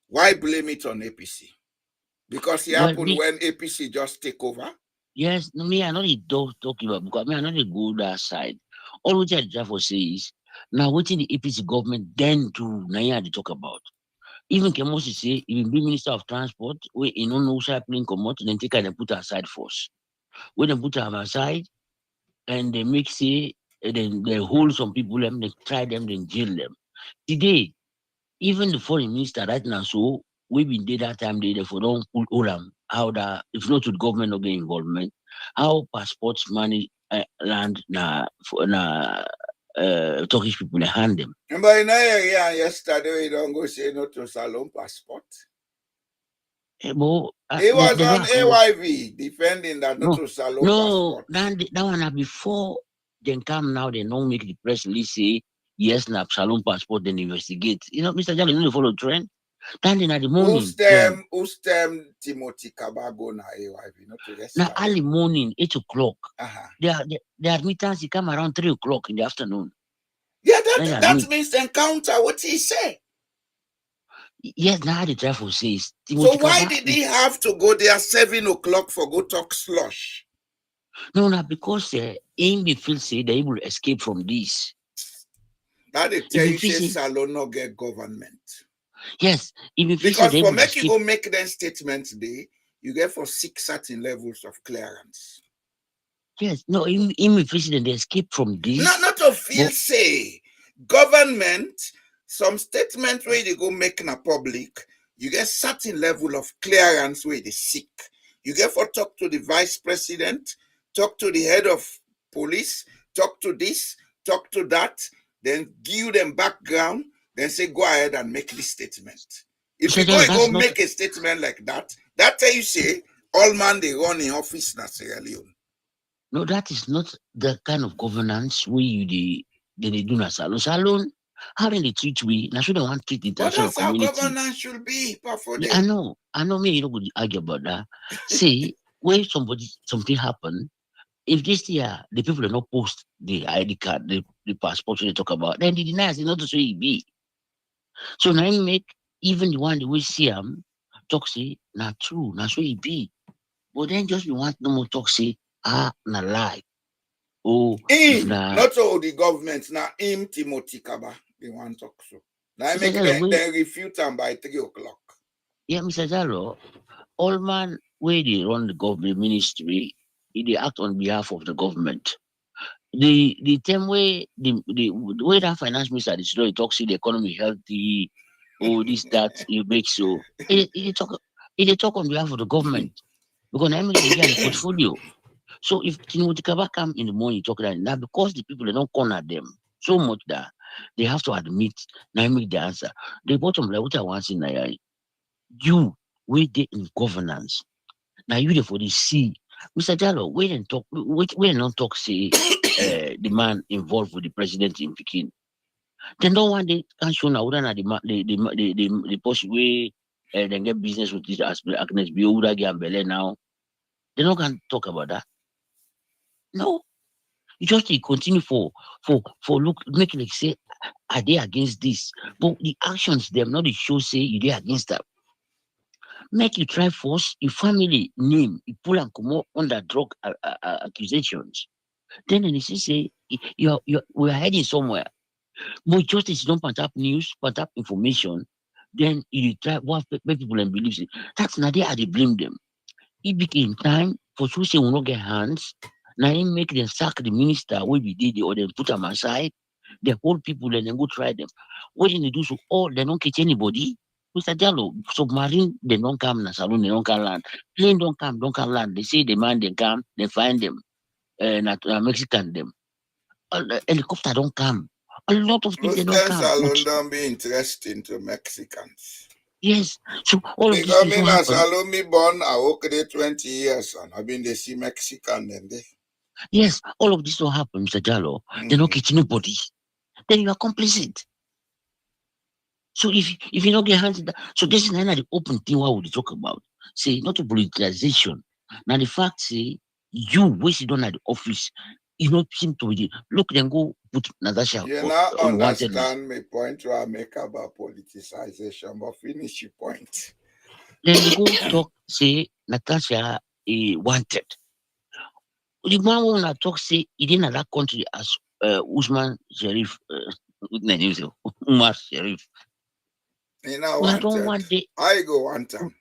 why blame it on APC? Because it happened when APC just take over? Yes, me, I know they don't talk about because I know they go that side. All which I try to say is now what in the APC government then to Naya they talk about. Even Kemosi say, even be Minister of Transport, we in no side plane come out, then take her and put her aside first. When they put her aside and they make say then they hold some people them, they try them, then jail them. Today, even the foreign minister right now, so we been there that time they for don't pull all them how that if not to the government no get involvement, how passports money land Turkish people they hand them. But in area yesterday you don't go say no to Salon passport. He was on AYV defending that not to Salon passport. No, that one before then come now they don't make the press release say yes na Salon passport then investigate. You know, Mr. Jali, you know follow trend. Standing at the morning. Who's them Timothy Kabago na AYV, not to now early morning, 8 o'clock. The admittance come around 3 o'clock in the afternoon. Yeah, that means the encounter. What he say? Yes, now the traffic says. So why did he have to go there 7 o'clock for go talk slush? No, because aim be feel say they able to escape from this. That they tell you say Salon no get government. Yes, because for make you go make them statements today, you get for 6 certain levels of clearance. Yes, no, even president they escape from this. Not to feel say Government, some statement where they go make in a public, you get certain level of clearance where they seek. You get for talk to the vice president, talk to the head of police, talk to this, talk to that, then give them background, then say go ahead and make this statement. If you go make a statement like that, that you say all man they run in office in Sierra Leone. No, that is not the kind of governance where you they do na salon. Salon, how they treat we, now should they want to treat the international community. That's how governance should be. I know me, you don't go argue about that. See, when something happen, if this year the people do not post the ID card, the passport they talk about, then they deny it's not to say it be. So now you make even the one that we see them talk say not true, not so it be. But then just we want no more talk say na lie. Oh, not all the government now him Timothy Kaba they want talk so. Now I make they refute them by 3 o'clock. Yeah, Mr. Jalo, all man where they run the government ministry, they act on behalf of the government. The time where the way that finance minister he talks the economy healthy, this, that you make so he talk on behalf of the government. Because I make the portfolio. So if Timothy Kaba come in the morning talk that now because the people they don't corner them so much that they have to admit now make the answer. The bottom line what I want to say you wait there in governance. Now you there for the C. Mr. Jallo, wait and talk not talk say the man involved with the president in Peking. Then don't want they can show now the post way then get business with this aspect Agnes Biouda Gambele now. They don't can talk about that. No. You just continue for look make like say are they against this? But the actions them not the show say you they against that. Make you try force your family name, you pull and come out under drug accusations. Then they say we are heading somewhere. But justice don't put up news, put up information, then you try what people and believe it. That's not there they blame them. It became time for Susie will not get hands. Now he make them sack the minister where we did or then put them aside. They hold people and then go try them. What did they do so all they don't catch anybody? Mr. Jallo, submarine, they don't come na saloon, they don't come land. Plane don't come land. They say the man they come, they find them, not Mexican them. Helicopter don't come. A lot of things they don't come. Salon don't be interesting to Mexicans. Yes. So all of this is what Salon me born, I work there 20 years and I've been they see Mexican then they. Yes, all of this will happen, Mr. Jallo. They don't catch nobody. Then you are complicit. So if you don't get hands, so this is not the open thing what we talk about. Say not a politicization. Now the fact say you wasted on at the office, you don't seem to be look then go put Natasha. You not understand my point to I make about politicization, but finish your point. Then they go talk say Natasha wanted. The man wanna talk say he didn't that country as Usman Sharif Umar Sharif. You know, I don't want the I go want him.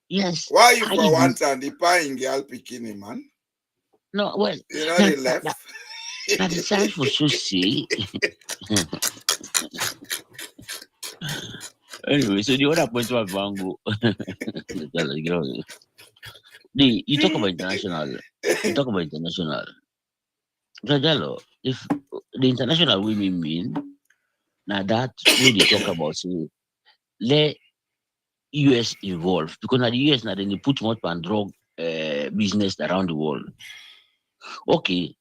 Yes. Why you for want him? The pie in girl bikini, man. No, well, you know they left. That is time for Susie. Anyway, so the other point of Bango. You talk about international. Rajalo, if the international women mean now that when they talk about say let US involved because now the US now then they put more on drug business around the world. Okay,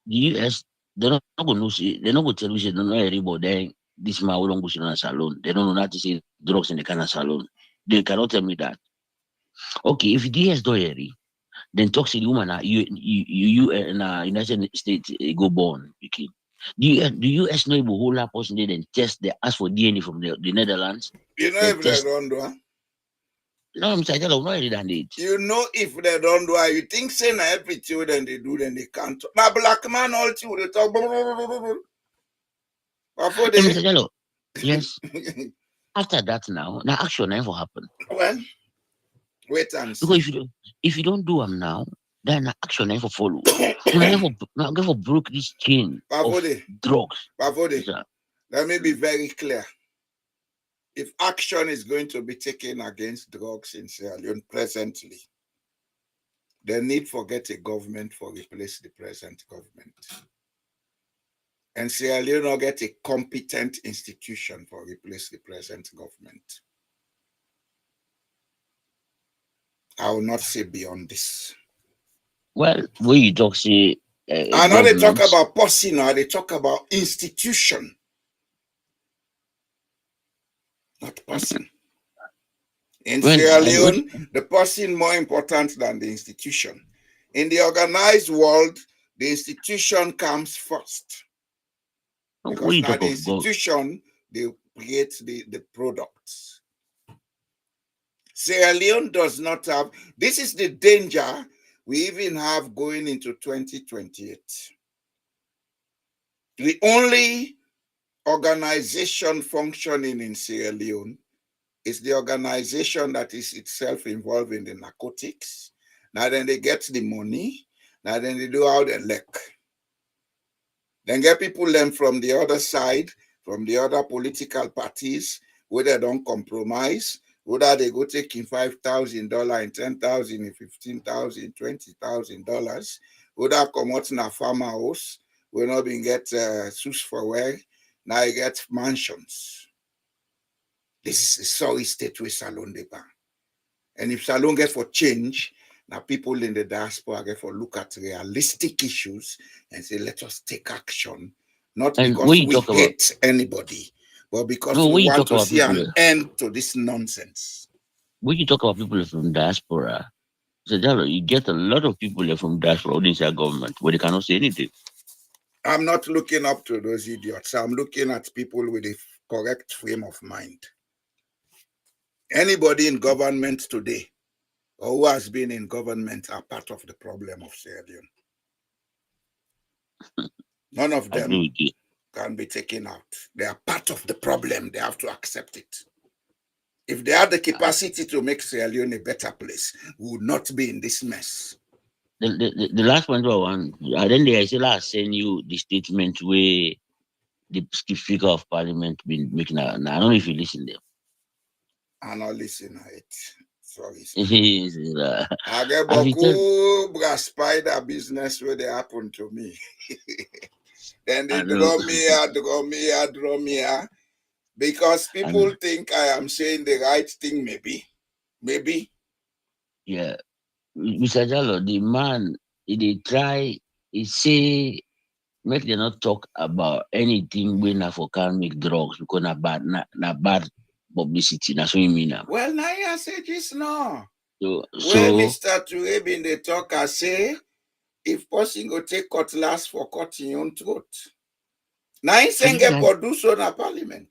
the US they're not going to say they're not going to tell you they don't know everybody then this man will don't go to a salon. They don't know not to say drugs in the kind of salon. They cannot tell me that. Okay, if the US don't hear then talk to the woman you in United States go born. Okay. The US know a whole lot of person they then test they ask for DNA from the Netherlands. You know if they don't do it? No, I'm saying I don't know any than it. You know if they don't do it, you think say na every children they do then they can't talk. Now black man all through they talk. Before they Mr. Jello, yes. After that now action never happen. Well, wait and see. Because if you don't do them now, then action never follow. Never broke this chain of drugs. Bavode, let me be very clear. If action is going to be taken against drugs in Sierra Leone presently, they need to get a government for replace the present government. And Sierra Leone will get a competent institution for replace the present government. I will not say beyond this. Well, when you talk, say, I know they talk about person, or they talk about institution, not person. In Sierra Leone, the person more important than the institution. In the organized world, the institution comes first. Because now the institution, they create the products. Sierra Leone does not have, this is the danger we even have going into 2028. The only organization functioning in Sierra Leone is the organization that is itself involved in the narcotics. Now then they get the money, now then they do all the lick. Then get people them from the other side, from the other political parties, where they don't compromise, whether they go taking $5,000 and $10,000 and $15,000, $20,000, whether come out in a farmhouse, we not been get sus for work, now you get mansions. This is a sorry state with Salon Depa. And if Salon get for change, now people in the diaspora get for look at realistic issues and say, let us take action. Not because we hate anybody, but because we want to see an end to this nonsense. When you talk about people from diaspora, you get a lot of people from diaspora in our government where they cannot say anything. I'm not looking up to those idiots. I'm looking at people with a correct frame of mind. Anybody in government today or who has been in government are part of the problem of Sierra Leone. None of them can be taken out. They are part of the problem. They have to accept it. If they had the capacity to make Sierra Leone a better place, we would not be in this mess. The last one, I still send you the statement where the Speaker of Parliament been making. I don't know if you listen to them. I not listen to it. Sorry. I get beaucoup spider business where they happen to me. Then they draw me. Because people think I am saying the right thing, maybe. Yeah. Mr. Jallo, the man, they try, he say, make them not talk about anything when I for can make drugs because na bad publicity. That's what you mean now. Well, now I say this no. So Mr. Toure bin the talk, I say, if person go take cutlass for cutting your own throat. Now he saying get produce on a parliament.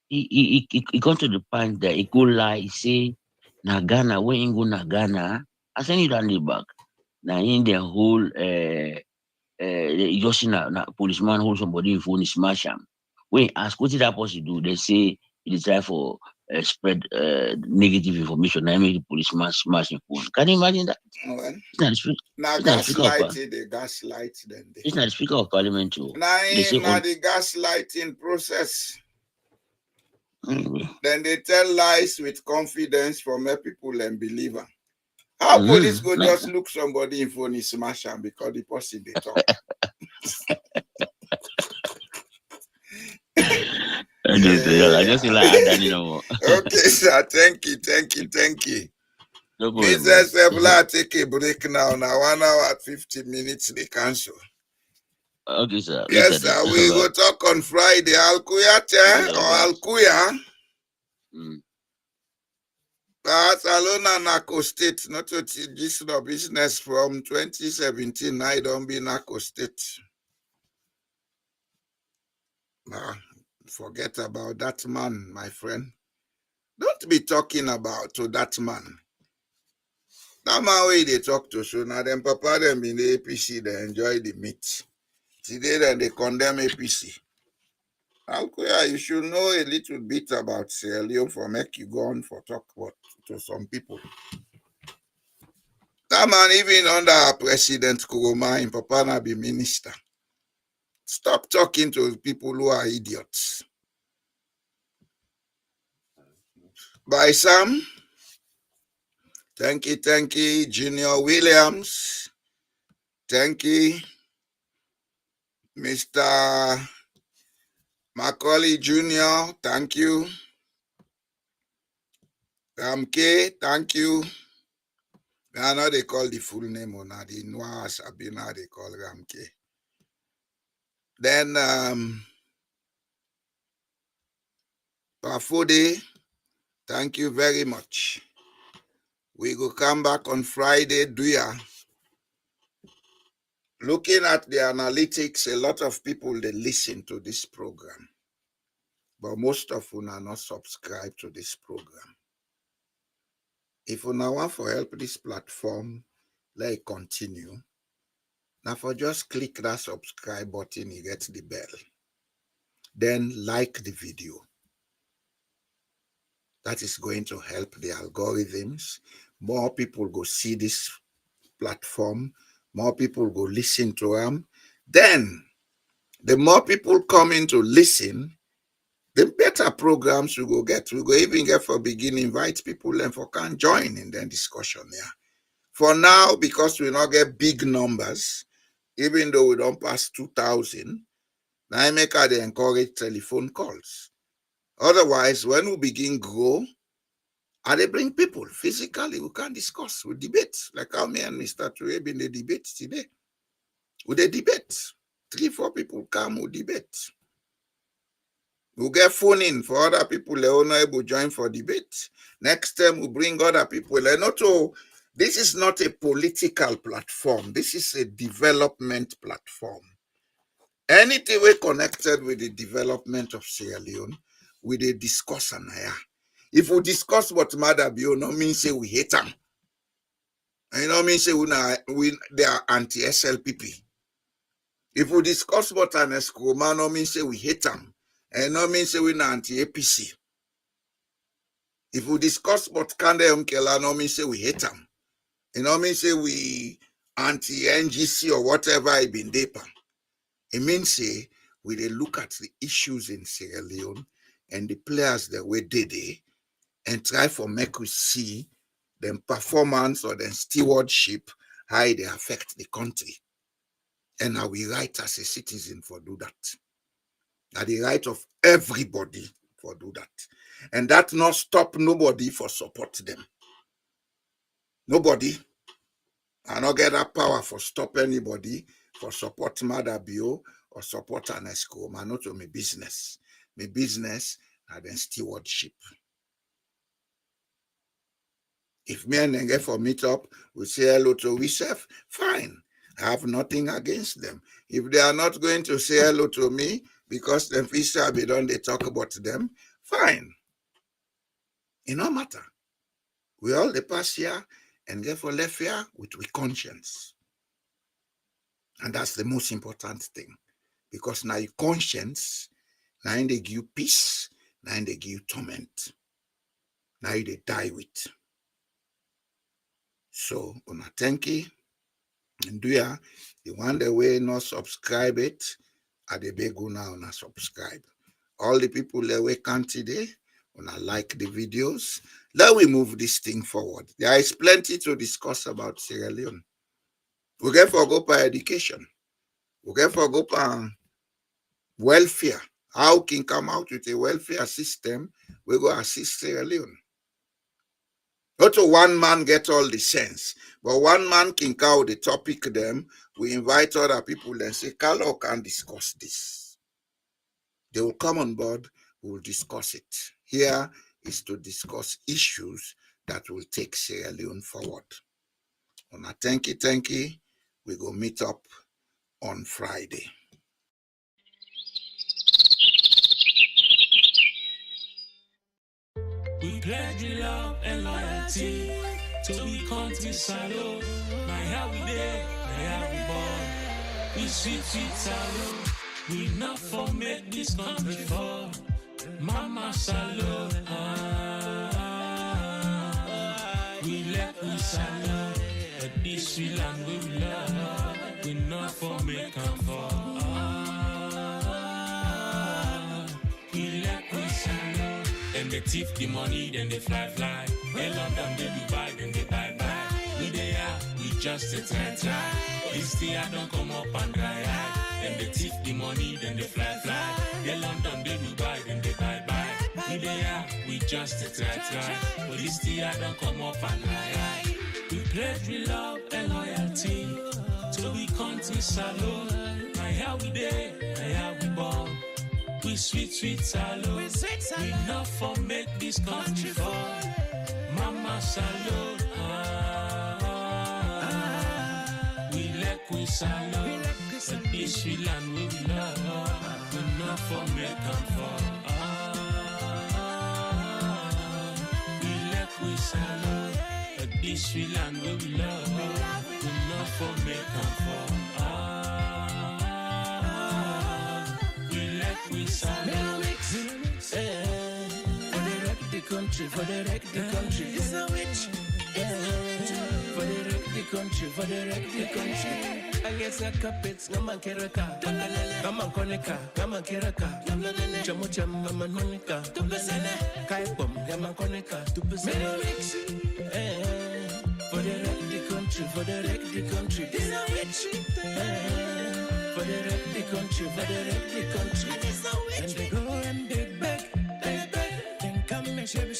He got to the point that he go lie, he say, na Ghana, when he go na Ghana, I send it on the back. Now in the whole just see a policeman hold somebody in phone, smash him. When ask what did that person do, they say it is try for spread negative information. I make the policeman smash him phone. Can you imagine that? Well, now gaslighting, the gaslight then. It's not the Speaker of Parliament too. Now the gaslighting process. Then they tell lies with confidence for make people and believe them. How police go just look somebody in phone, smash them because the person they talk. I just feel like that, you know. Okay, sir. Thank you. No Business take a break now. Now 1 hour 50 minutes they cancel. Okay, sir. Yes, sir. We will talk on Friday. Alkuya or Alkuya. Barcelona Narco State, not to this business from 2017. I don't be Narco State. Forget about that man, my friend. Don't be talking about to that man. That man way they talk to, so now them papa them in the APC, they enjoy the meat. Today then they condemn APC. Alkuya, you should know a little bit about Sierra Leone for make you go on for talk about to some people. Come on, even under President Kuruma, in Papa be minister. Stop talking to people who are idiots. By Sam, thank you, Junior Williams. Thank you, Mr. Macaulay Jr., thank you. Ramke, thank you. I know they call the full name or not. The Noah Sabina, they call Ramke. Then, Pafode, thank you very much. We will come back on Friday, Duya. Looking at the analytics, a lot of people, they listen to this program. But most of you are not subscribed to this program. If you now want to help this platform, let it continue. Now for just click that subscribe button, you get the bell. Then like the video. That is going to help the algorithms. More people go see this platform. More people go listen to them. Then, the more people come in to listen, the better programs we go get. We go even get for beginning, invite people and for can join in the discussion here. Yeah. For now, because we not get big numbers, even though we don't pass 2,000, now I make they encourage telephone calls. Otherwise, when we begin grow, and they bring people physically, we can discuss, we debate, like how me and Mr. Tureb in the debate today. With the debate, 3-4 people come, we debate. We'll get phone in for other people they are not able to join for debate. Next time we bring other people. This is not a political platform. This is a development platform. Anything we connected with the development of Sierra Leone, we dey discuss and if we discuss what matter be, no mean say we hate them. You know mean say they are anti-SLPP. If we discuss what an escroma, no mean say we hate them. And no mean say we not anti-APC. If we discuss what Kande Umkela, no mean say we hate them. You know mean say we anti-NGC or whatever I been deeper. It means say we dey look at the issues in Sierra Leone and the players that we did and try for make we see them performance or them stewardship, how they affect the country. And how we right as a citizen for do that. That the right of everybody for do that. And that not stop nobody for support them. Nobody. I not get that power for stop anybody for support Mother Bio or support an ESCO. Man, not to my business. My business and then stewardship. If me and Nenge for meet up, we say hello to Wisef, fine. I have nothing against them. If they are not going to say hello to me because them Fisher be done, they talk about them, fine. It no matter. We all the pass here and get for left here with conscience. And that's the most important thing. Because now your conscience, now they give you peace, now they give you torment. Now they die with. So, una thank you. And do ya, the one the way not subscribe it, at the beg now una subscribe. All the people that we can today, una like the videos. Let we move this thing forward. There is plenty to discuss about Sierra Leone. We get for go by education. We get for go by welfare. How can come out with a welfare system? We go assist Sierra Leone. Not to one man get all the sense, but one man can cow the topic them. We invite other people and say, Carlo can discuss this. They will come on board, we will discuss it. Here is to discuss issues that will take Sierra Leone forward. Una thank you. We go meet up on Friday. We pledge love and loyalty to be country salute. My how we there, my how we born. We sweet salute. We not for make this country fall. Mama salute. We let we salute. At this we land where we love, we not for make and fall. We let we shallow. Then they thief the money, then they fly. They London, they Dubai, then they buy. We they are, we just a try. This thing I don't come up and dry eye. Then they thief the money, then they fly. They London, they Dubai, then they buy. We they are, we just a try. But this thing I don't come up and dry eye. We pledge we love and loyalty to we country salute. My how we day, my how we born. We sweet salute. We not for make this country fall. Mama salute. We let we salute. At this we land where we love. We not for make and fall. We let we salute. At this we land where we love. We not for make and fall. We let we salute. For the wreck the country, for the wreck the country. It's a witch. For the wreck the country, for the wreck the country. I guess I carpets, no man keraka. Come on, Konica, come on, Keraka. Jamucham, Mama Monica. Kai Bom, Yaman Konica. For the wreck the country, for the wreck the country. It's a witch. For the wreck the country, for the wreck the country. And they go and they beg. Then come and shake.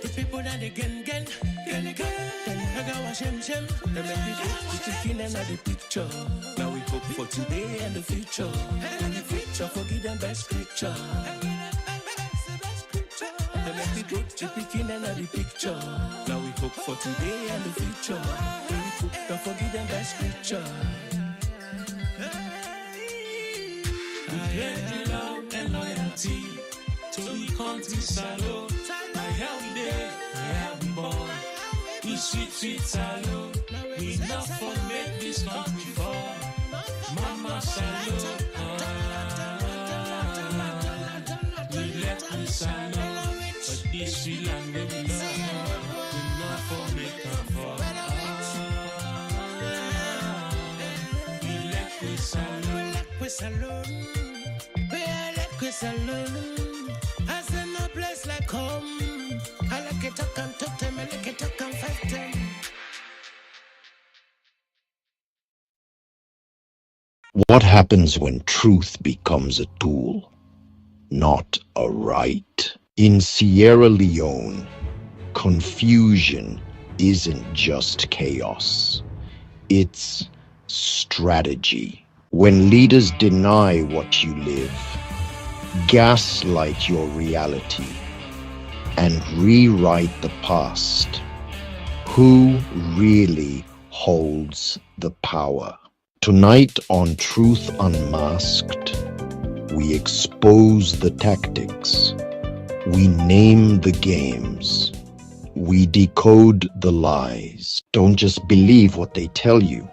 The people that they gen. Then I go and shem. They make me put the king in the picture. Now we hope for today and the future. And the future, forgive them by scripture. They make me put the king in the picture. Now we hope for today and the future. Don't forgive them by scripture. We pledge love and loyalty to we country salute. My how we day, my how we born. We sweet salute. We not for make this country fall. Mama salute. We let we salute. But this we land where we love. We not for make and fall. We let we salute. We salute. I say no place like home. I like it, I can talk them, I like it, I can fight them. What happens when truth becomes a tool, not a right? In Sierra Leone, confusion isn't just chaos, it's strategy. When leaders deny what you live, gaslight your reality, and rewrite the past, who really holds the power? Tonight on Truth Unmasked, we expose the tactics, we name the games, we decode the lies. Don't just believe what they tell you.